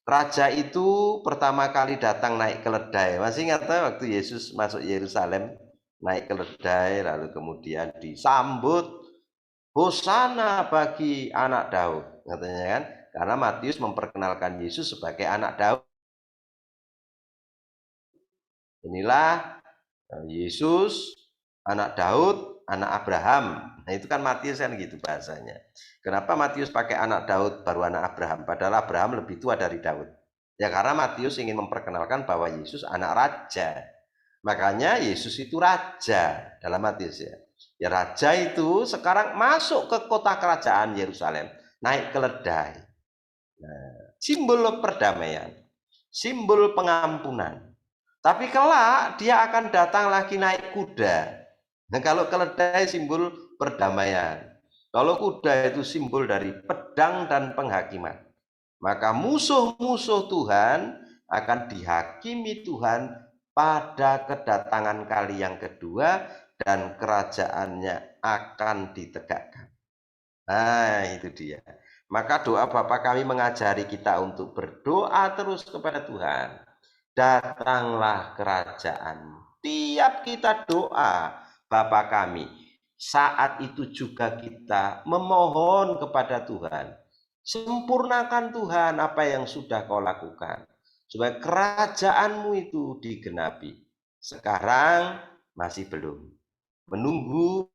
Raja itu pertama kali datang naik keledai. Masih ingat waktu Yesus masuk Yerusalem, naik keledai, lalu kemudian disambut, Hosana bagi anak Daud. Katanya kan, karena Matius memperkenalkan Yesus sebagai anak Daud. Inilah Yesus, anak Daud, anak Abraham. Nah itu kan Matius kan gitu bahasanya. Kenapa Matius pakai anak Daud baru anak Abraham? Padahal Abraham lebih tua dari Daud. Ya karena Matius ingin memperkenalkan bahwa Yesus anak raja. Makanya Yesus itu raja dalam Matius ya. Ya raja itu sekarang masuk ke kota kerajaan Yerusalem, naik keledai. Nah, simbol perdamaian, simbol pengampunan. Tapi kelak dia akan datang lagi naik kuda. Nah kalau keledai simbol perdamaian. Kalau kuda itu simbol dari pedang dan penghakiman. Maka musuh-musuh Tuhan akan dihakimi Tuhan pada kedatangan kali yang kedua. dan kerajaannya akan ditegakkan. Nah, itu dia. Maka doa Bapa kami mengajari kita untuk berdoa terus kepada Tuhan. Datanglah kerajaan. Tiap kita doa Bapa kami, saat itu juga kita memohon kepada Tuhan. Sempurnakan Tuhan apa yang sudah kau lakukan, supaya kerajaanmu itu digenapi. Sekarang masih belum. Menunggu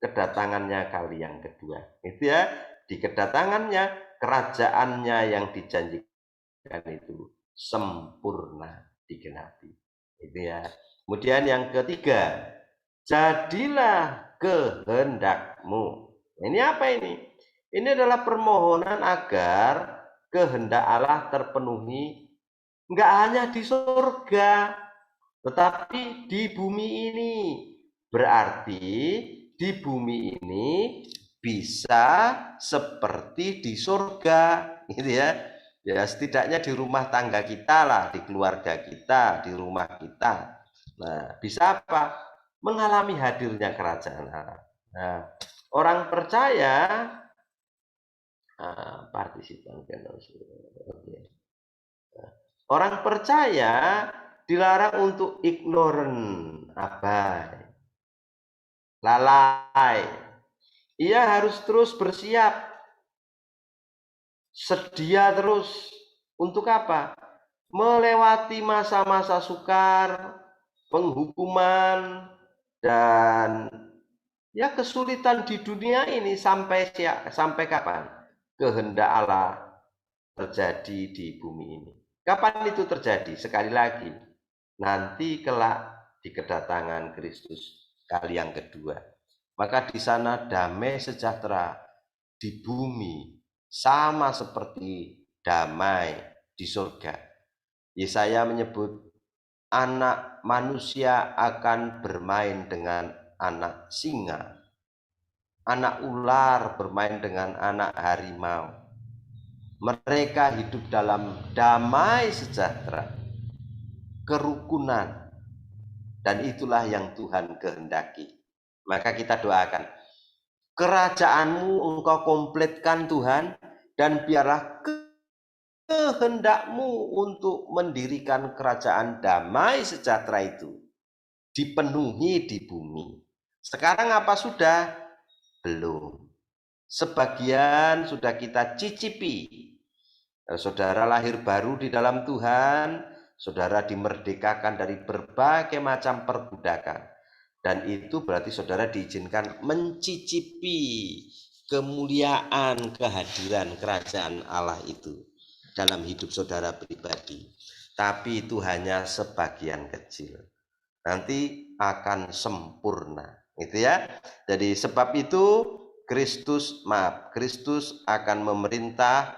kedatangannya kali yang kedua. Itu ya, di kedatangannya, kerajaannya yang dijanjikan itu sempurna digenapi. Itu ya. Kemudian yang ketiga, jadilah kehendakmu. Ini apa ini? Ini adalah permohonan agar kehendak Allah terpenuhi, enggak hanya di surga, tetapi di bumi ini. Berarti di bumi ini bisa seperti di surga, gitu ya. Ya setidaknya di rumah tangga kita lah, di keluarga kita, di rumah kita. Nah, bisa apa? Mengalami hadirnya kerajaan Allah. Nah, orang percaya partisipan kan. Orang percaya dilarang untuk ignorant, abai, lalai. Ia harus terus bersiap, sedia terus untuk apa? Melewati masa-masa sukar, penghukuman, dan ya kesulitan di dunia ini sampai kapan? Kehendak Allah terjadi di bumi ini. Kapan itu terjadi? Sekali lagi, nanti kelak di kedatangan Kristus kali yang kedua. Maka di sana damai sejahtera di bumi sama seperti damai di surga. Yesaya menyebut anak manusia akan bermain dengan anak singa, anak ular bermain dengan anak harimau. Mereka hidup dalam damai sejahtera, kerukunan, dan itulah yang Tuhan kehendaki. Maka kita doakan, kerajaanmu engkau komplitkan Tuhan, dan biarlah kehendakmu untuk mendirikan kerajaan damai sejahtera itu dipenuhi di bumi. Sekarang apa sudah? Belum. Sebagian sudah kita cicipi. Saudara lahir baru di dalam Tuhan, saudara dimerdekakan dari berbagai macam perbudakan. Dan itu berarti saudara diizinkan mencicipi kemuliaan kehadiran kerajaan Allah itu dalam hidup saudara pribadi. Tapi itu hanya sebagian kecil. Nanti akan sempurna. Gitu ya. Jadi sebab itu Kristus akan memerintah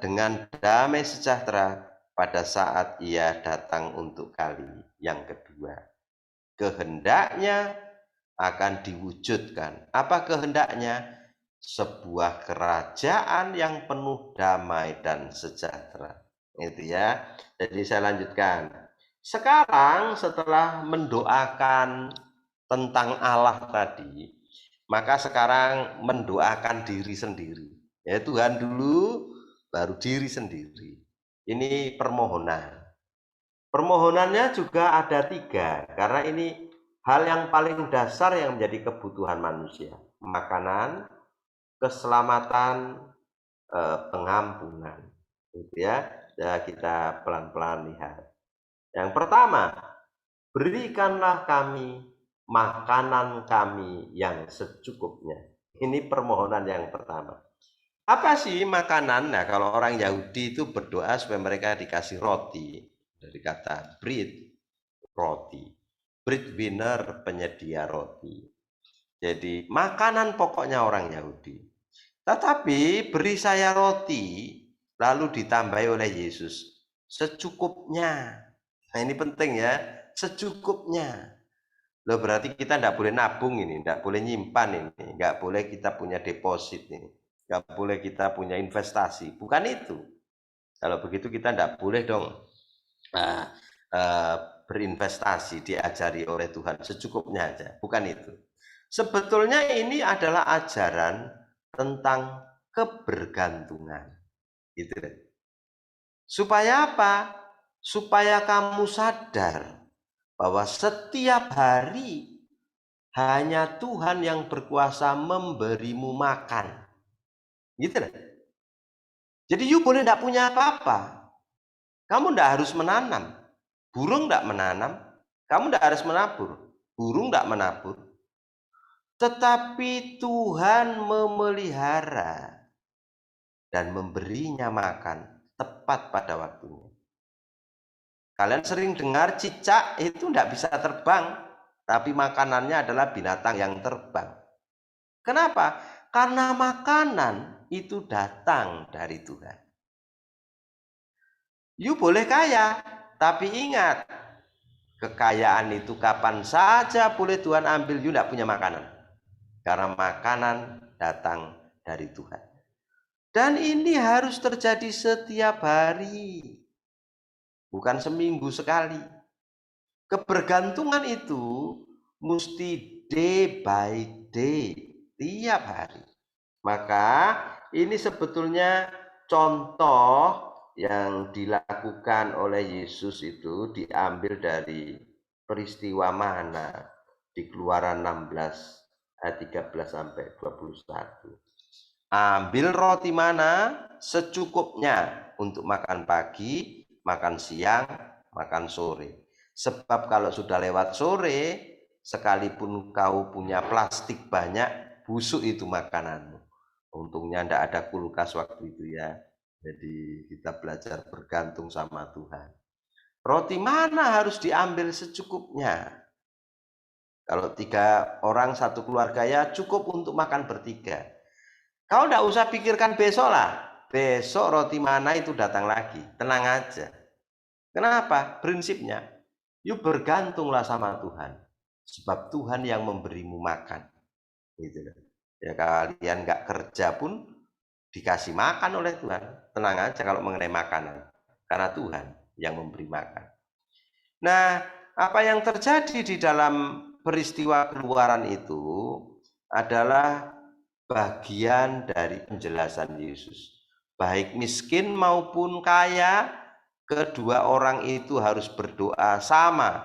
dengan damai sejahtera pada saat ia datang untuk kali yang kedua. Kehendaknya akan diwujudkan. Apa kehendaknya? Sebuah kerajaan yang penuh damai dan sejahtera. Itu ya. Jadi saya lanjutkan. Sekarang setelah mendoakan tentang Allah tadi, maka sekarang mendoakan diri sendiri. Ya Tuhan dulu, baru diri sendiri. Ini permohonan. Permohonannya juga ada 3, karena ini hal yang paling dasar yang menjadi kebutuhan manusia. Makanan, keselamatan, pengampunan. Gitu ya. Ya kita pelan-pelan lihat. Yang pertama, berikanlah kami makanan kami yang secukupnya. Ini permohonan yang pertama. Apa sih makanan? Nah, kalau orang Yahudi itu berdoa supaya mereka dikasih roti. Dari kata bread, roti. Breadwinner, penyedia roti. Jadi makanan pokoknya orang Yahudi. Tetapi beri saya roti, lalu ditambahi oleh Yesus secukupnya. Nah ini penting ya, secukupnya. Loh berarti kita tidak boleh nabung ini, tidak boleh nyimpan ini, nggak boleh kita punya deposit ini, nggak boleh kita punya investasi. Bukan itu. Kalau begitu kita tidak boleh dong berinvestasi, diajari oleh Tuhan secukupnya aja, bukan itu. Sebetulnya ini adalah ajaran tentang kebergantungan. Gitu. Supaya apa? Supaya kamu sadar bahwa setiap hari hanya Tuhan yang berkuasa memberimu makan. Gitu. Jadi you boleh tidak punya apa-apa. Kamu tidak harus menanam. Burung tidak menanam. Kamu tidak harus menabur. Burung tidak menabur. Tetapi Tuhan memelihara dan memberinya makan tepat pada waktunya. Kalian sering dengar cicak itu tidak bisa terbang, tapi makanannya adalah binatang yang terbang. Kenapa? Karena makanan itu datang dari Tuhan. You boleh kaya, tapi ingat, kekayaan itu kapan saja boleh Tuhan ambil, you tidak punya makanan. Karena makanan datang dari Tuhan. Dan ini harus terjadi setiap hari. Bukan seminggu sekali. Kebergantungan itu mesti day by day. Tiap hari. Maka ini sebetulnya contoh yang dilakukan oleh Yesus itu diambil dari peristiwa mana di Keluaran 16 ayat 13 sampai 21. Ambil roti mana secukupnya untuk makan pagi, makan siang, makan sore. Sebab kalau sudah lewat sore, sekalipun kau punya plastik banyak, busuk itu makananmu. Untungnya tidak ada kulkas waktu itu ya. Jadi kita belajar bergantung sama Tuhan. Roti mana harus diambil secukupnya. Kalau 3 orang satu keluarga ya cukup untuk makan bertiga. Kau tidak usah pikirkan besok lah. Besok roti mana itu datang lagi. Tenang aja. Kenapa? Prinsipnya, yuk bergantunglah sama Tuhan. Sebab Tuhan yang memberimu makan. Gitu. Ya kalian nggak kerja pun dikasih makan oleh Tuhan. Tenang aja kalau mengenai makanan. Karena Tuhan yang memberi makan. Nah, apa yang terjadi di dalam peristiwa Keluaran itu adalah bagian dari penjelasan Yesus. Baik miskin maupun kaya, kedua orang itu harus berdoa sama.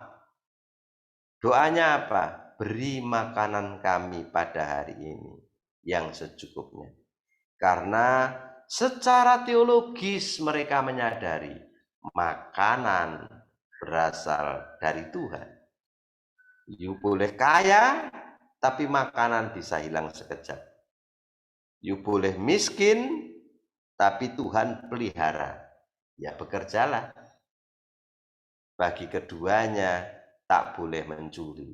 Doanya apa? Beri makanan kami pada hari ini yang secukupnya. Karena secara teologis mereka menyadari makanan berasal dari Tuhan. You boleh kaya, tapi makanan bisa hilang sekejap. You boleh miskin, tapi Tuhan pelihara. Ya bekerjalah. Bagi keduanya, tak boleh mencuri,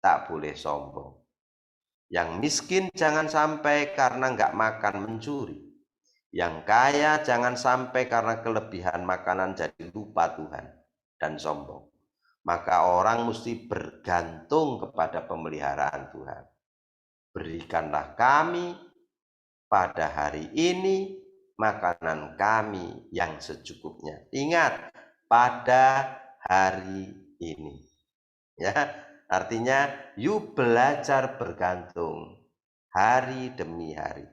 tak boleh sombong. Yang miskin jangan sampai karena nggak makan mencuri. Yang kaya jangan sampai karena kelebihan makanan jadi lupa Tuhan dan sombong. Maka orang mesti bergantung kepada pemeliharaan Tuhan. Berikanlah kami pada hari ini makanan kami yang secukupnya. Ingat, pada hari ini. Ya, artinya you belajar bergantung hari demi hari.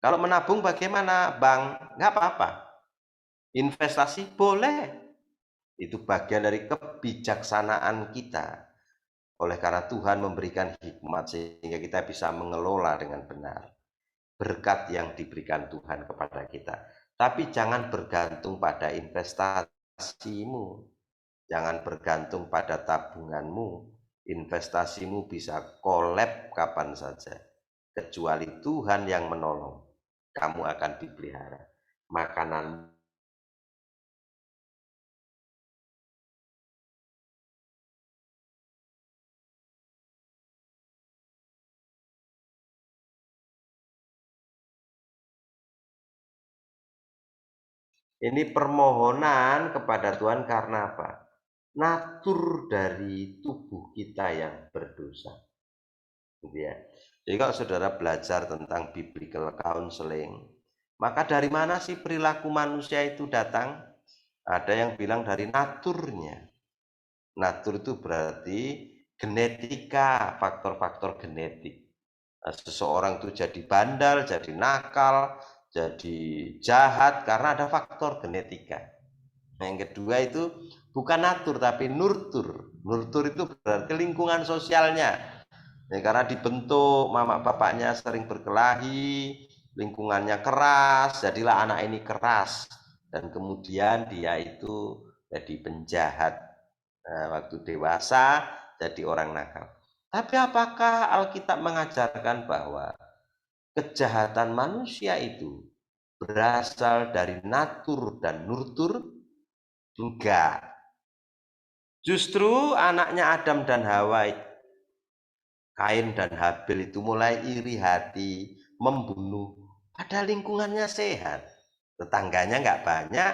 Kalau menabung bagaimana, Bang? Nggak apa-apa. Investasi boleh. Itu bagian dari kebijaksanaan kita. Oleh karena Tuhan memberikan hikmat sehingga kita bisa mengelola dengan benar. Berkat yang diberikan Tuhan kepada kita. Tapi jangan bergantung pada investasimu. Jangan bergantung pada tabunganmu. Investasimu bisa kolab kapan saja. Kecuali Tuhan yang menolong. Kamu akan dipelihara. Makanan ini permohonan kepada Tuhan karena apa? Natur dari tubuh kita yang berdosa. Gitu ya. Jadi kalau saudara belajar tentang biblical counseling, maka dari mana sih perilaku manusia itu datang? Ada yang bilang dari naturnya. Natur itu berarti genetika, faktor-faktor genetik. Seseorang itu jadi bandal, jadi nakal, jadi jahat karena ada faktor genetika. Yang kedua itu bukan natur tapi nurtur. Nurtur itu berarti lingkungan sosialnya. Ya, karena dibentuk mama bapaknya sering berkelahi, lingkungannya keras, jadilah anak ini keras. Dan kemudian dia itu jadi penjahat. Nah, waktu dewasa jadi orang nakal. Tapi apakah Alkitab mengajarkan bahwa kejahatan manusia itu berasal dari natur dan nurtur? Enggak. Justru anaknya Adam dan Hawa, Kain dan Habil itu mulai iri hati, membunuh. Padahal lingkungannya sehat. Tetangganya nggak banyak,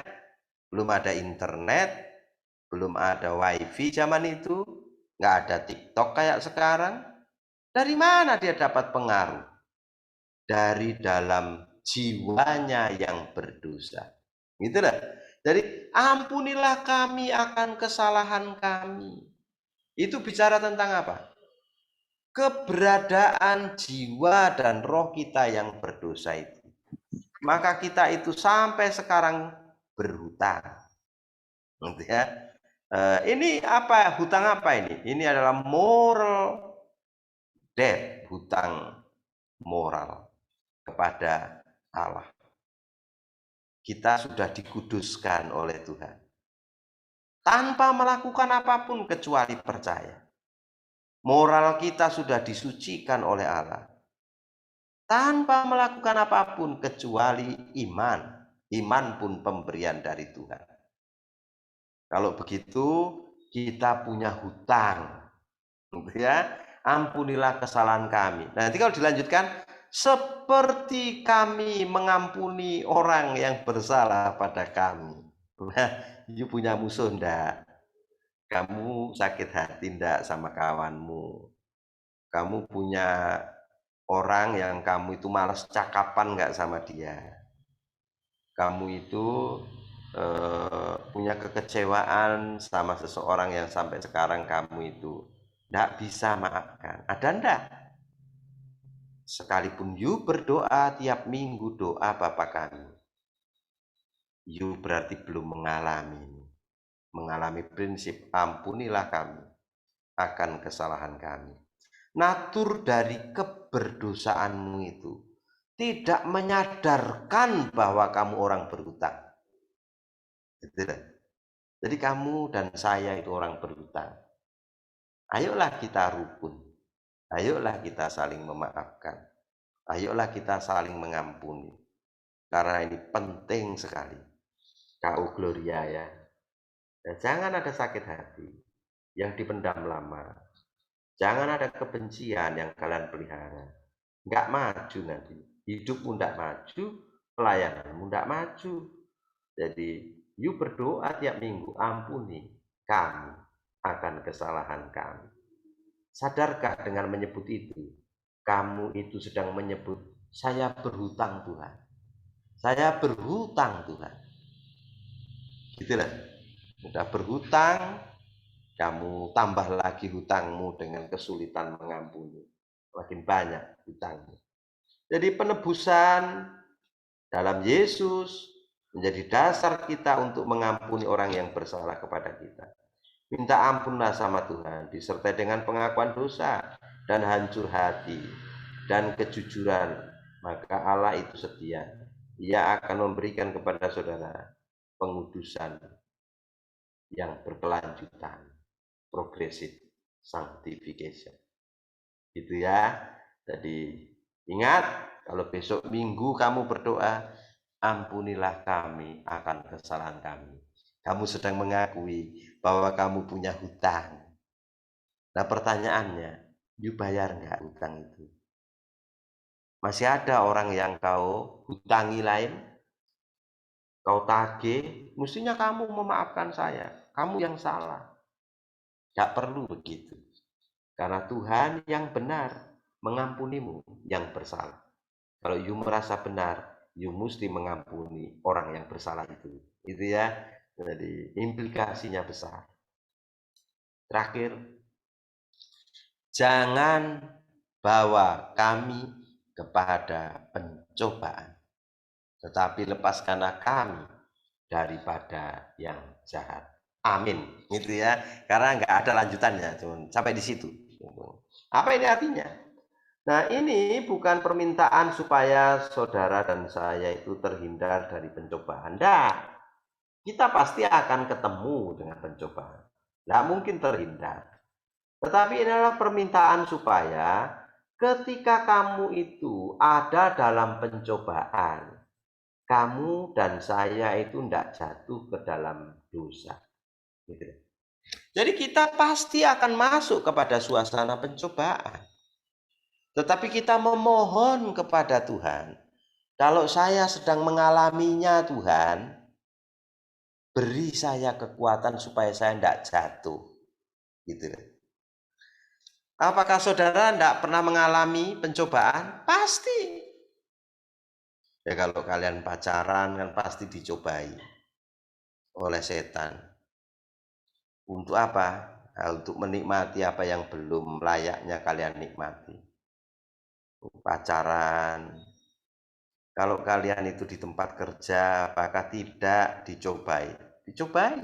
belum ada internet, belum ada wifi zaman itu, nggak ada TikTok kayak sekarang. Dari mana dia dapat pengaruh? Dari dalam jiwanya yang berdosa. Gitulah. Jadi ampunilah kami akan kesalahan kami. Itu bicara tentang apa? Keberadaan jiwa dan roh kita yang berdosa itu. Maka kita itu sampai sekarang berhutang. Ya. Ini apa? Hutang apa ini? Ini adalah moral debt, hutang moral kepada Allah. Kita sudah dikuduskan oleh Tuhan. Tanpa melakukan apapun kecuali percaya. Moral kita sudah disucikan oleh Allah. Tanpa melakukan apapun kecuali iman. Iman pun pemberian dari Tuhan. Kalau begitu kita punya hutang. Ya, ampunilah kesalahan kami. Nanti kalau dilanjutkan, seperti kami mengampuni orang yang bersalah pada kami. Nah, you punya musuh enggak? Kamu sakit hati enggak sama kawanmu? Kamu punya orang yang kamu itu malas cakapan enggak sama dia? Kamu itu punya kekecewaan sama seseorang yang sampai sekarang kamu itu enggak bisa maafkan. Ada enggak? Sekalipun you berdoa tiap minggu doa Bapa kami, you berarti belum mengalami prinsip ampunilah kami akan kesalahan kami. Natur dari keberdosaanmu itu tidak menyadarkan bahwa kamu orang berhutang. Jadi kamu dan saya itu orang berhutang. Ayolah kita rukun. Ayolah kita saling memaafkan. Ayolah kita saling mengampuni. Karena ini penting sekali. Kau Gloria ya. Dan jangan ada sakit hati yang dipendam lama. Jangan ada kebencian yang kalian pelihara. Nggak maju nanti. Hidupmu nggak maju, pelayananmu nggak maju. Jadi, you berdoa tiap minggu, ampuni kami akan kesalahan kami. Sadarkah dengan menyebut itu? Kamu itu sedang menyebut, saya berhutang Tuhan. Saya berhutang Tuhan. Gitulah. Sudah berhutang, kamu tambah lagi hutangmu dengan kesulitan mengampuni. Makin banyak hutangmu. Jadi penebusan dalam Yesus menjadi dasar kita untuk mengampuni orang yang bersalah kepada kita. Minta ampunlah sama Tuhan, disertai dengan pengakuan dosa dan hancur hati dan kejujuran. Maka Allah itu setia. Ia akan memberikan kepada saudara pengudusan yang berkelanjutan, progressive sanctification. Gitu ya. Jadi ingat, kalau besok minggu kamu berdoa, ampunilah kami akan kesalahan kami. Kamu sedang mengakui bahwa kamu punya hutang. Nah pertanyaannya, you bayar nggak hutang itu? Masih ada orang yang kau hutangi lain? Kau tagih, mestinya kamu memaafkan saya. Kamu yang salah. Nggak perlu begitu. Karena Tuhan yang benar mengampunimu yang bersalah. Kalau you merasa benar, you mesti mengampuni orang yang bersalah itu. Itu ya. Jadi implikasinya besar. Terakhir, jangan bawa kami kepada pencobaan, tetapi lepaskanlah kami daripada yang jahat. Amin. Gitu ya. Karena nggak ada lanjutannya, cuma sampai di situ. Apa ini artinya? Nah, ini bukan permintaan supaya saudara dan saya itu terhindar dari pencobaan. Nah, kita pasti akan ketemu dengan pencobaan. Nggak mungkin terhindar. Tetapi ini adalah permintaan supaya ketika kamu itu ada dalam pencobaan, kamu dan saya itu tidak jatuh ke dalam dosa. Gitu. Jadi kita pasti akan masuk kepada suasana pencobaan. Tetapi kita memohon kepada Tuhan, kalau saya sedang mengalaminya Tuhan, beri saya kekuatan supaya saya tidak jatuh. Gitu. Apakah saudara tidak pernah mengalami pencobaan? Pasti. Ya kalau kalian pacaran kan pasti dicobai oleh setan. Untuk apa? Nah, untuk menikmati apa yang belum layaknya kalian nikmati. Pacaran. Kalau kalian itu di tempat kerja, apakah tidak dicobai? Dicobai.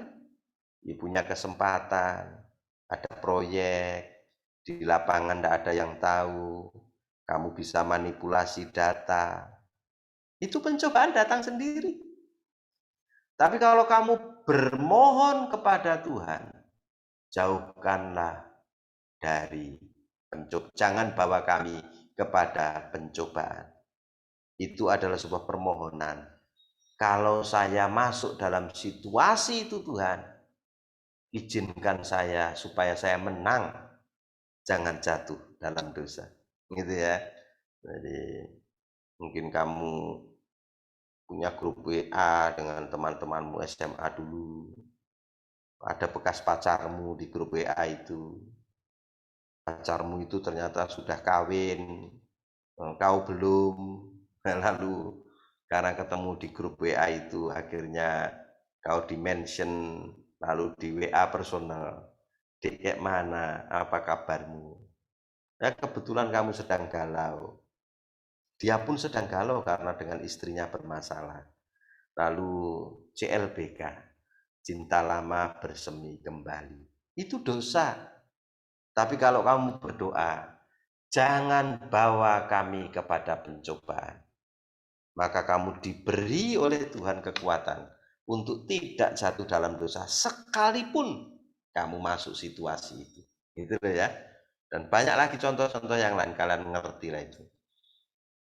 Ya, punya kesempatan, ada proyek, di lapangan tidak ada yang tahu, kamu bisa manipulasi data. Itu pencobaan datang sendiri. Tapi kalau kamu bermohon kepada Tuhan, jauhkanlah dari pencobaan. Jangan bawa kami kepada pencobaan. Itu adalah sebuah permohonan. Kalau saya masuk dalam situasi itu Tuhan, izinkan saya supaya saya menang. Jangan jatuh dalam dosa. Gitu ya. Jadi mungkin kamu punya grup WA dengan teman-temanmu SMA dulu. Ada bekas pacarmu di grup WA itu. Pacarmu itu ternyata sudah kawin, kau belum. Lalu karena ketemu di grup WA itu akhirnya kau di-mention, lalu di WA personal. Dek, kayak mana? Apa kabarmu? Ya kebetulan kamu sedang galau. Dia pun sedang galau karena dengan istrinya bermasalah. Lalu CLBK, cinta lama bersemi kembali. Itu dosa. Tapi kalau kamu berdoa, jangan bawa kami kepada pencobaan. Maka kamu diberi oleh Tuhan kekuatan untuk tidak jatuh dalam dosa sekalipun kamu masuk situasi itu. Gitu ya. Dan banyak lagi contoh-contoh yang lain, kalian mengerti lah itu.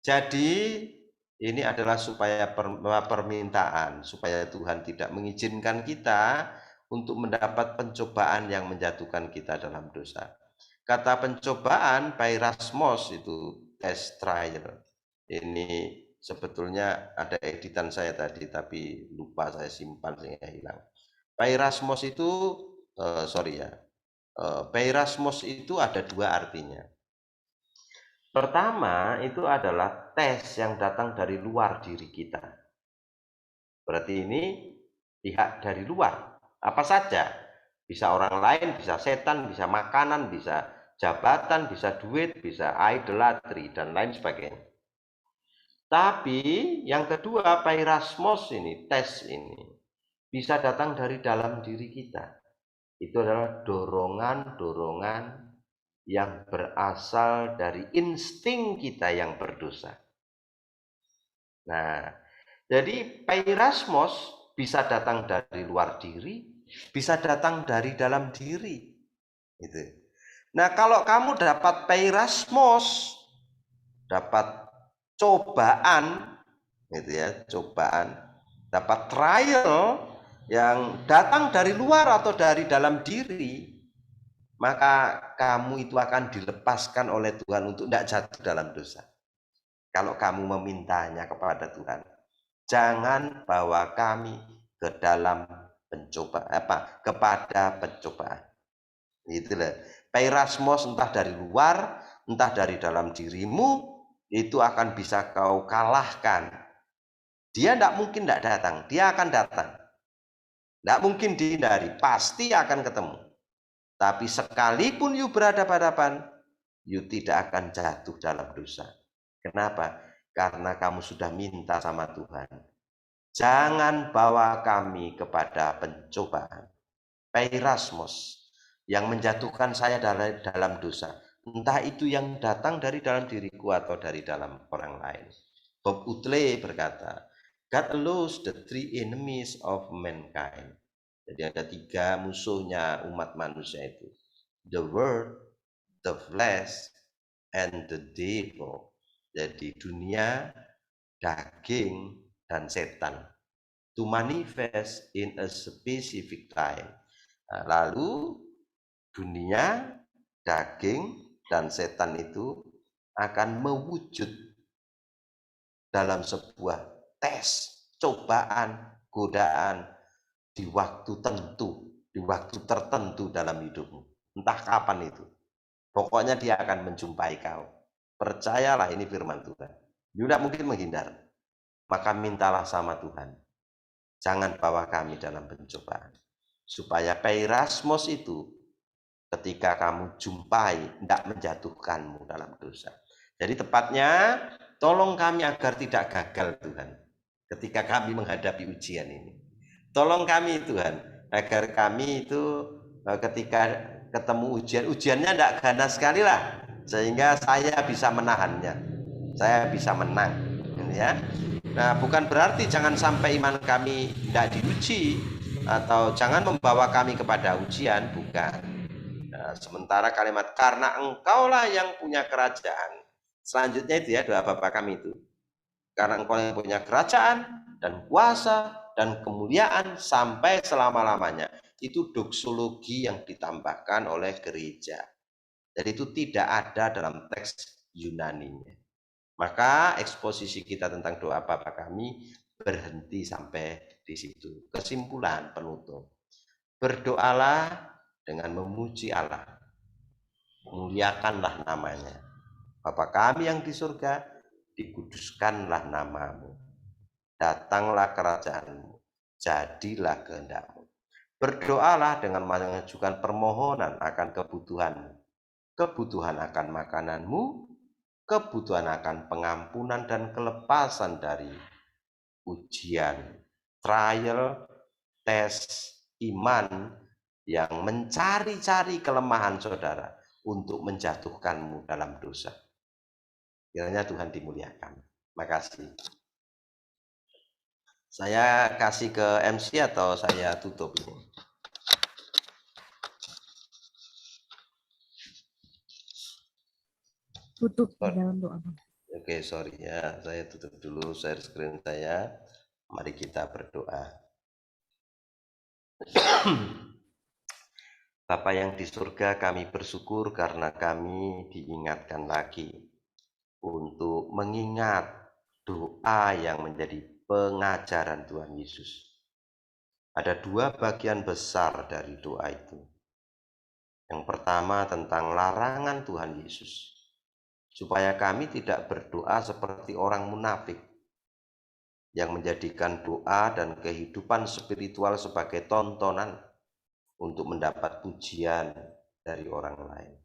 Jadi ini adalah supaya permintaan supaya Tuhan tidak mengizinkan kita untuk mendapat pencobaan yang menjatuhkan kita dalam dosa. Kata pencobaan pairasmos itu test trial. Ini sebetulnya ada editan saya tadi tapi lupa saya simpan sehingga hilang. Pairasmos itu pairasmos itu ada dua artinya. Pertama itu adalah tes yang datang dari luar diri kita. Berarti ini pihak dari luar. Apa saja. Bisa orang lain, bisa setan, bisa makanan, bisa jabatan, bisa duit, bisa idolatri, dan lain sebagainya. Tapi yang kedua, pairasmos ini, tes ini, bisa datang dari dalam diri kita. Itu adalah dorongan-dorongan yang berasal dari insting kita yang berdosa. Nah, jadi pairasmos bisa datang dari luar diri, bisa datang dari dalam diri. Gitu. Nah, kalau kamu dapat pairasmos, dapat cobaan, gitu ya, cobaan, dapat trial yang datang dari luar atau dari dalam diri, maka kamu itu akan dilepaskan oleh Tuhan untuk tidak jatuh dalam dosa. Kalau kamu memintanya kepada Tuhan, jangan bawa kami ke dalam kepada pencobaan. Itulah. Pairasmos entah dari luar, entah dari dalam dirimu, itu akan bisa kau kalahkan. Dia tidak mungkin tidak datang, dia akan datang. Tidak mungkin dihindari, pasti akan ketemu. Tapi sekalipun you berhadapan-hadapan, you tidak akan jatuh dalam dosa. Kenapa? Karena kamu sudah minta sama Tuhan. Jangan bawa kami kepada pencobaan. Peirasmos, yang menjatuhkan saya dalam dosa. Entah itu yang datang dari dalam diriku atau dari dalam orang lain. Bob Utley berkata, God allows the three enemies of mankind. Jadi ada 3 musuhnya umat manusia itu. The world, the flesh, and the devil. Jadi dunia, daging, dan setan. To manifest in a specific time. Nah, lalu dunia, daging, dan setan itu akan mewujud dalam sebuah tes, cobaan, godaan di waktu tertentu dalam hidupmu. Entah kapan itu. Pokoknya dia akan menjumpai kau. Percayalah, ini firman Tuhan. Tidak mungkin menghindar. Maka mintalah sama Tuhan. Jangan bawa kami dalam pencobaan. Supaya peirasmos itu ketika kamu jumpai tidak menjatuhkanmu dalam dosa. Jadi tepatnya tolong kami agar tidak gagal Tuhan. Ketika kami menghadapi ujian ini. Tolong kami Tuhan, agar kami itu ketika ketemu ujiannya tidak ganas sekali lah, sehingga saya bisa menahannya, saya bisa menang, ya. Nah, bukan berarti jangan sampai iman kami tidak diuji atau jangan membawa kami kepada ujian, bukan. Nah, sementara kalimat karena engkaulah yang punya kerajaan, selanjutnya itu ya doa Bapa kami itu, karena engkau yang punya kerajaan dan kuasa dan kemuliaan sampai selama-lamanya. Itu doksologi yang ditambahkan oleh gereja. Jadi itu tidak ada dalam teks Yunaninya. Maka eksposisi kita tentang doa Bapa kami berhenti sampai di situ. Kesimpulan penutup. Berdoalah dengan memuji Allah. Muliakanlah namanya. Bapa kami yang di surga, dikuduskanlah namamu. Datanglah kerajaanmu, jadilah kehendakmu. Berdoalah dengan mengajukan permohonan akan kebutuhanmu. Kebutuhan akan makananmu, kebutuhan akan pengampunan dan kelepasan dari ujian, trial, tes iman yang mencari-cari kelemahan saudara untuk menjatuhkanmu dalam dosa. Kiranya Tuhan dimuliakan. Makasih. Saya kasih ke MC atau saya tutup ini? Tutup di dalam doa. Oke, sorry ya, saya tutup dulu share screen saya. Mari kita berdoa. Bapa yang di surga, kami bersyukur karena kami diingatkan lagi untuk mengingat doa yang menjadi pengajaran Tuhan Yesus. Ada 2 bagian besar dari doa itu. Yang pertama tentang larangan Tuhan Yesus, supaya kami tidak berdoa seperti orang munafik yang menjadikan doa dan kehidupan spiritual sebagai tontonan untuk mendapat pujian dari orang lain.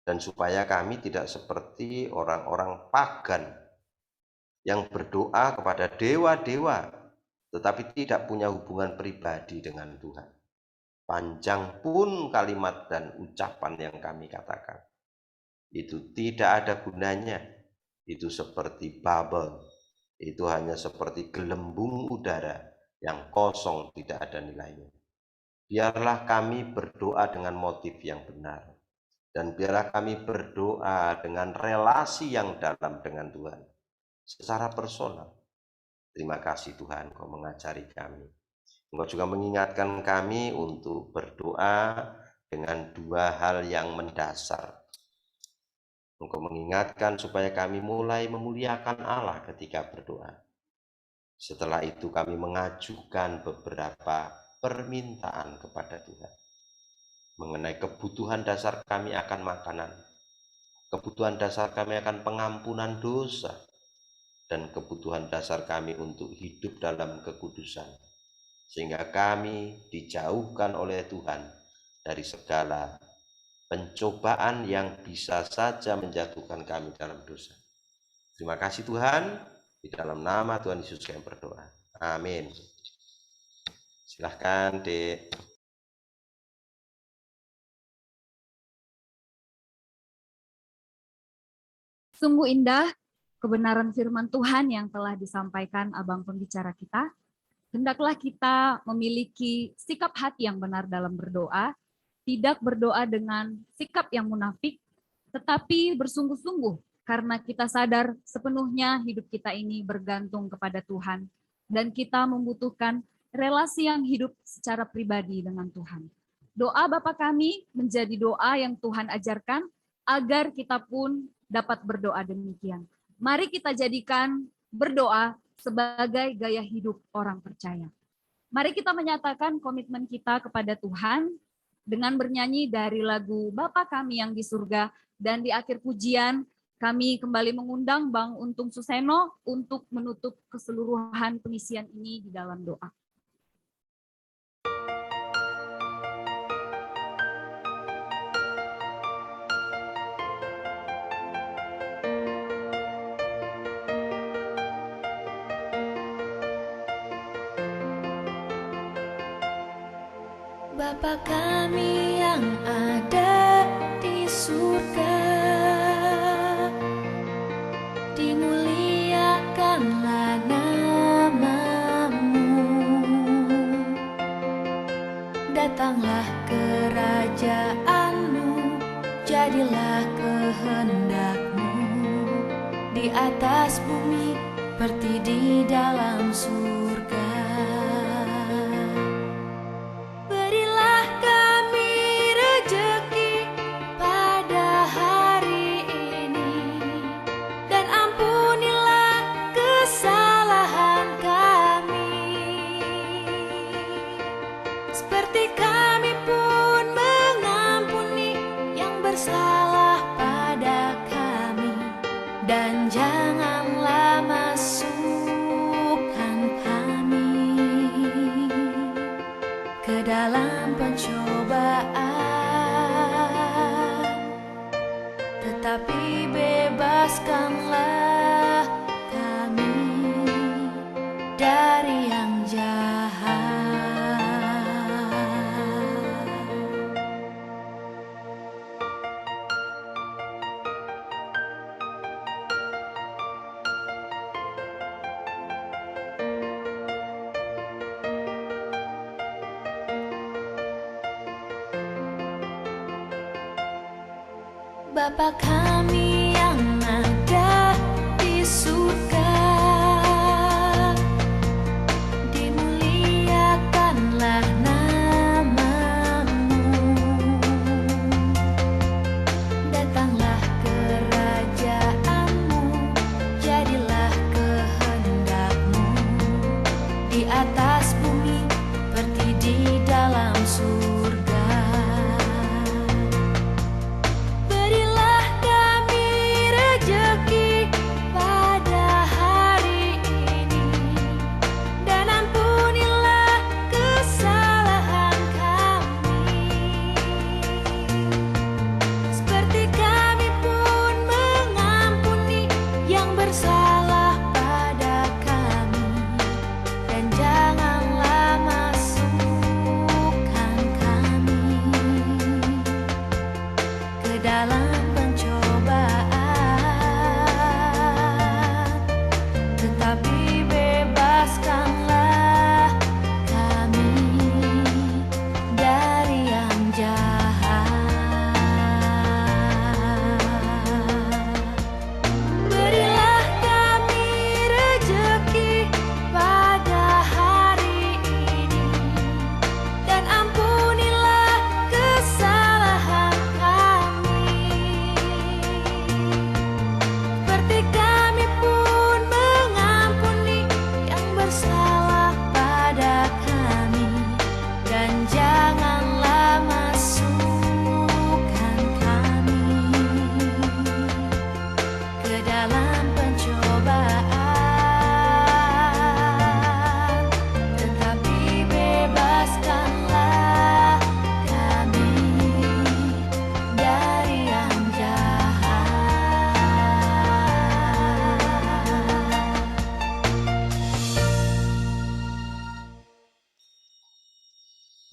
Dan supaya kami tidak seperti orang-orang pagan yang berdoa kepada dewa-dewa tetapi tidak punya hubungan pribadi dengan Tuhan. Panjang pun kalimat dan ucapan yang kami katakan, itu tidak ada gunanya. Itu seperti bubble, itu hanya seperti gelembung udara yang kosong, tidak ada nilainya. Biarlah kami berdoa dengan motif yang benar, dan biarlah kami berdoa dengan relasi yang dalam dengan Tuhan secara personal. Terima kasih Tuhan, Kau mengajari kami. Engkau juga mengingatkan kami untuk berdoa dengan 2 hal yang mendasar. Engkau mengingatkan supaya kami mulai memuliakan Allah ketika berdoa. Setelah itu kami mengajukan beberapa permintaan kepada Tuhan mengenai kebutuhan dasar kami akan makanan, kebutuhan dasar kami akan pengampunan dosa, dan kebutuhan dasar kami untuk hidup dalam kekudusan, sehingga kami dijauhkan oleh Tuhan dari segala pencobaan yang bisa saja menjatuhkan kami dalam dosa. Terima kasih Tuhan, di dalam nama Tuhan Yesus kami berdoa. Amin. Silahkan, Dek. Sungguh indah kebenaran firman Tuhan yang telah disampaikan Abang Pembicara kita. Hendaklah kita memiliki sikap hati yang benar dalam berdoa, tidak berdoa dengan sikap yang munafik, tetapi bersungguh-sungguh karena kita sadar sepenuhnya hidup kita ini bergantung kepada Tuhan dan kita membutuhkan relasi yang hidup secara pribadi dengan Tuhan. Doa Bapa kami menjadi doa yang Tuhan ajarkan agar kita pun dapat berdoa demikian. Mari kita jadikan berdoa sebagai gaya hidup orang percaya. Mari kita menyatakan komitmen kita kepada Tuhan dengan bernyanyi dari lagu Bapa Kami yang di surga, dan di akhir pujian kami kembali mengundang Bang Untung Suseno untuk menutup keseluruhan pengisian ini di dalam doa. Bapa kami yang ada di surga, dimuliakanlah nama-Mu. Datanglah kerajaan-Mu, jadilah kehendak-Mu di atas bumi seperti di dalam surga. Dalam pencobaan, tetapi bebaskanlah kami dari yang jahat. Bapa kami yang ada di surga, dimuliakanlah nama-Mu. Datanglah kerajaan-Mu, jadilah kehendak-Mu di atas bumi seperti di dalam surga. Berilah kami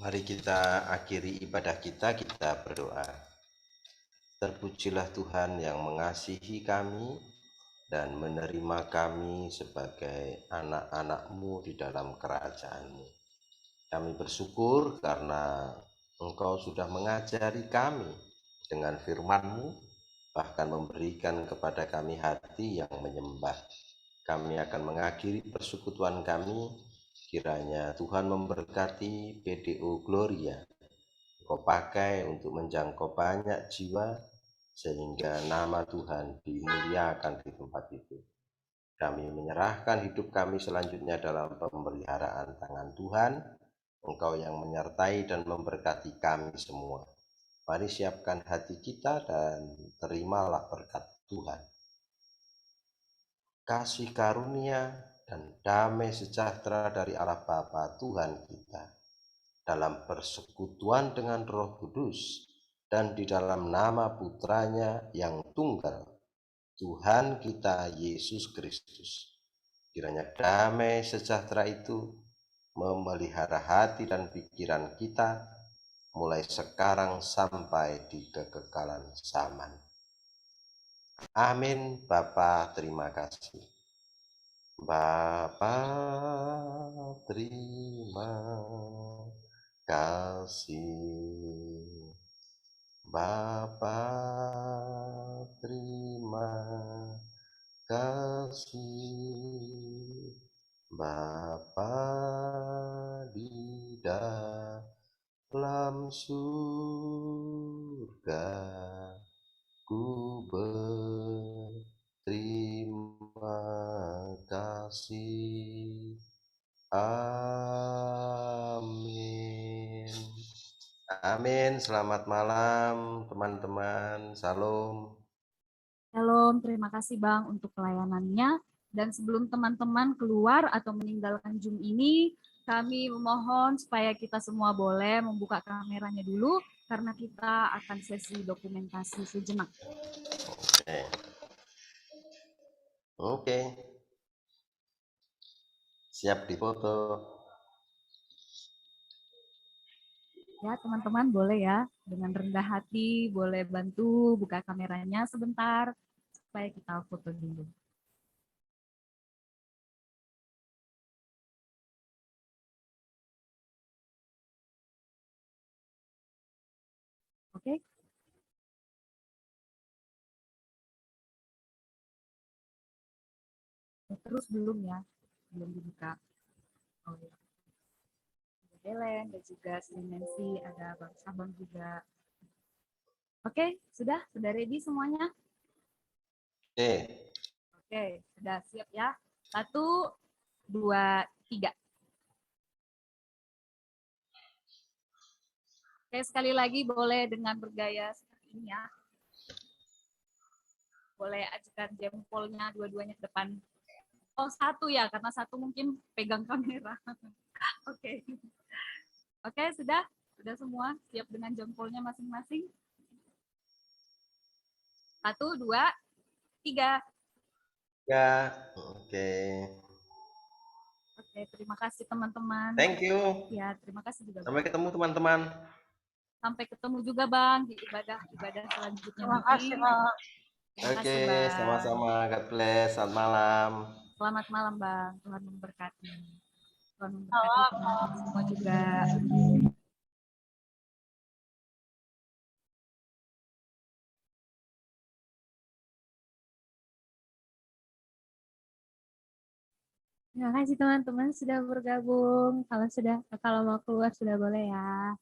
Mari kita akhiri ibadah kita berdoa. Terpujilah Tuhan yang mengasihi kami dan menerima kami sebagai anak-anak-Mu di dalam kerajaan-Mu. Kami bersyukur karena Engkau sudah mengajari kami dengan firman-Mu, bahkan memberikan kepada kami hati yang menyembah. Kami akan mengakhiri persekutuan kami, kiranya Tuhan memberkati PDO Gloria. Kau pakai untuk menjangkau banyak jiwa, sehingga nama Tuhan dimuliakan di tempat itu. Kami menyerahkan hidup kami selanjutnya dalam pemeliharaan tangan Tuhan. Engkau yang menyertai dan memberkati kami semua. Mari siapkan hati kita dan terimalah berkat Tuhan. Kasih karunia dan damai sejahtera dari Allah Bapa Tuhan kita, dalam persekutuan dengan Roh Kudus, dan di dalam nama Putranya yang tunggal, Tuhan kita Yesus Kristus. Kiranya damai sejahtera itu memelihara hati dan pikiran kita, mulai sekarang sampai di kekekalan zaman. Amin. Bapa, terima kasih. Bapa, terima kasih. Bapa, terima kasih. Bapa di dalam surga, ku berterima kasih. Amin. Amin. Selamat malam teman-teman. Salam. Shalom, terima kasih Bang untuk pelayanannya. Dan sebelum teman-teman keluar atau meninggalkan Zoom ini, kami memohon supaya kita semua boleh membuka kameranya dulu, karena kita akan sesi dokumentasi sejenak. Oke. Siap difoto. Ya, teman-teman boleh ya, dengan rendah hati boleh bantu buka kameranya sebentar, supaya kita foto dulu. Oke. Terus belum ya, belum dibuka. Oh, ya. Helen dan juga Nancy, ada Bang Sabang juga. Oke, sudah ready semuanya? Oke, sudah siap ya. 1, 2, 3. Oke, sekali lagi boleh dengan bergaya seperti ini ya. Boleh ajukan jempolnya dua-duanya ke depan. Oh, 1 ya, karena 1 mungkin pegang kamera. Oke. Oke, sudah semua siap dengan jempolnya masing-masing. 1, 2, 3. Ya, oke. Oke, terima kasih teman-teman. Thank you. Ya, terima kasih juga. Sampai ketemu teman-teman. Sampai ketemu juga Bang di ibadah selanjutnya. Terima kasih, Bang. Oke, sama-sama. God bless. Selamat malam. Selamat malam, Bang. Tuhan memberkati. Tuhan memberkati teman-teman semua juga. Terima kasih teman-teman sudah bergabung. Kalau mau keluar sudah boleh ya.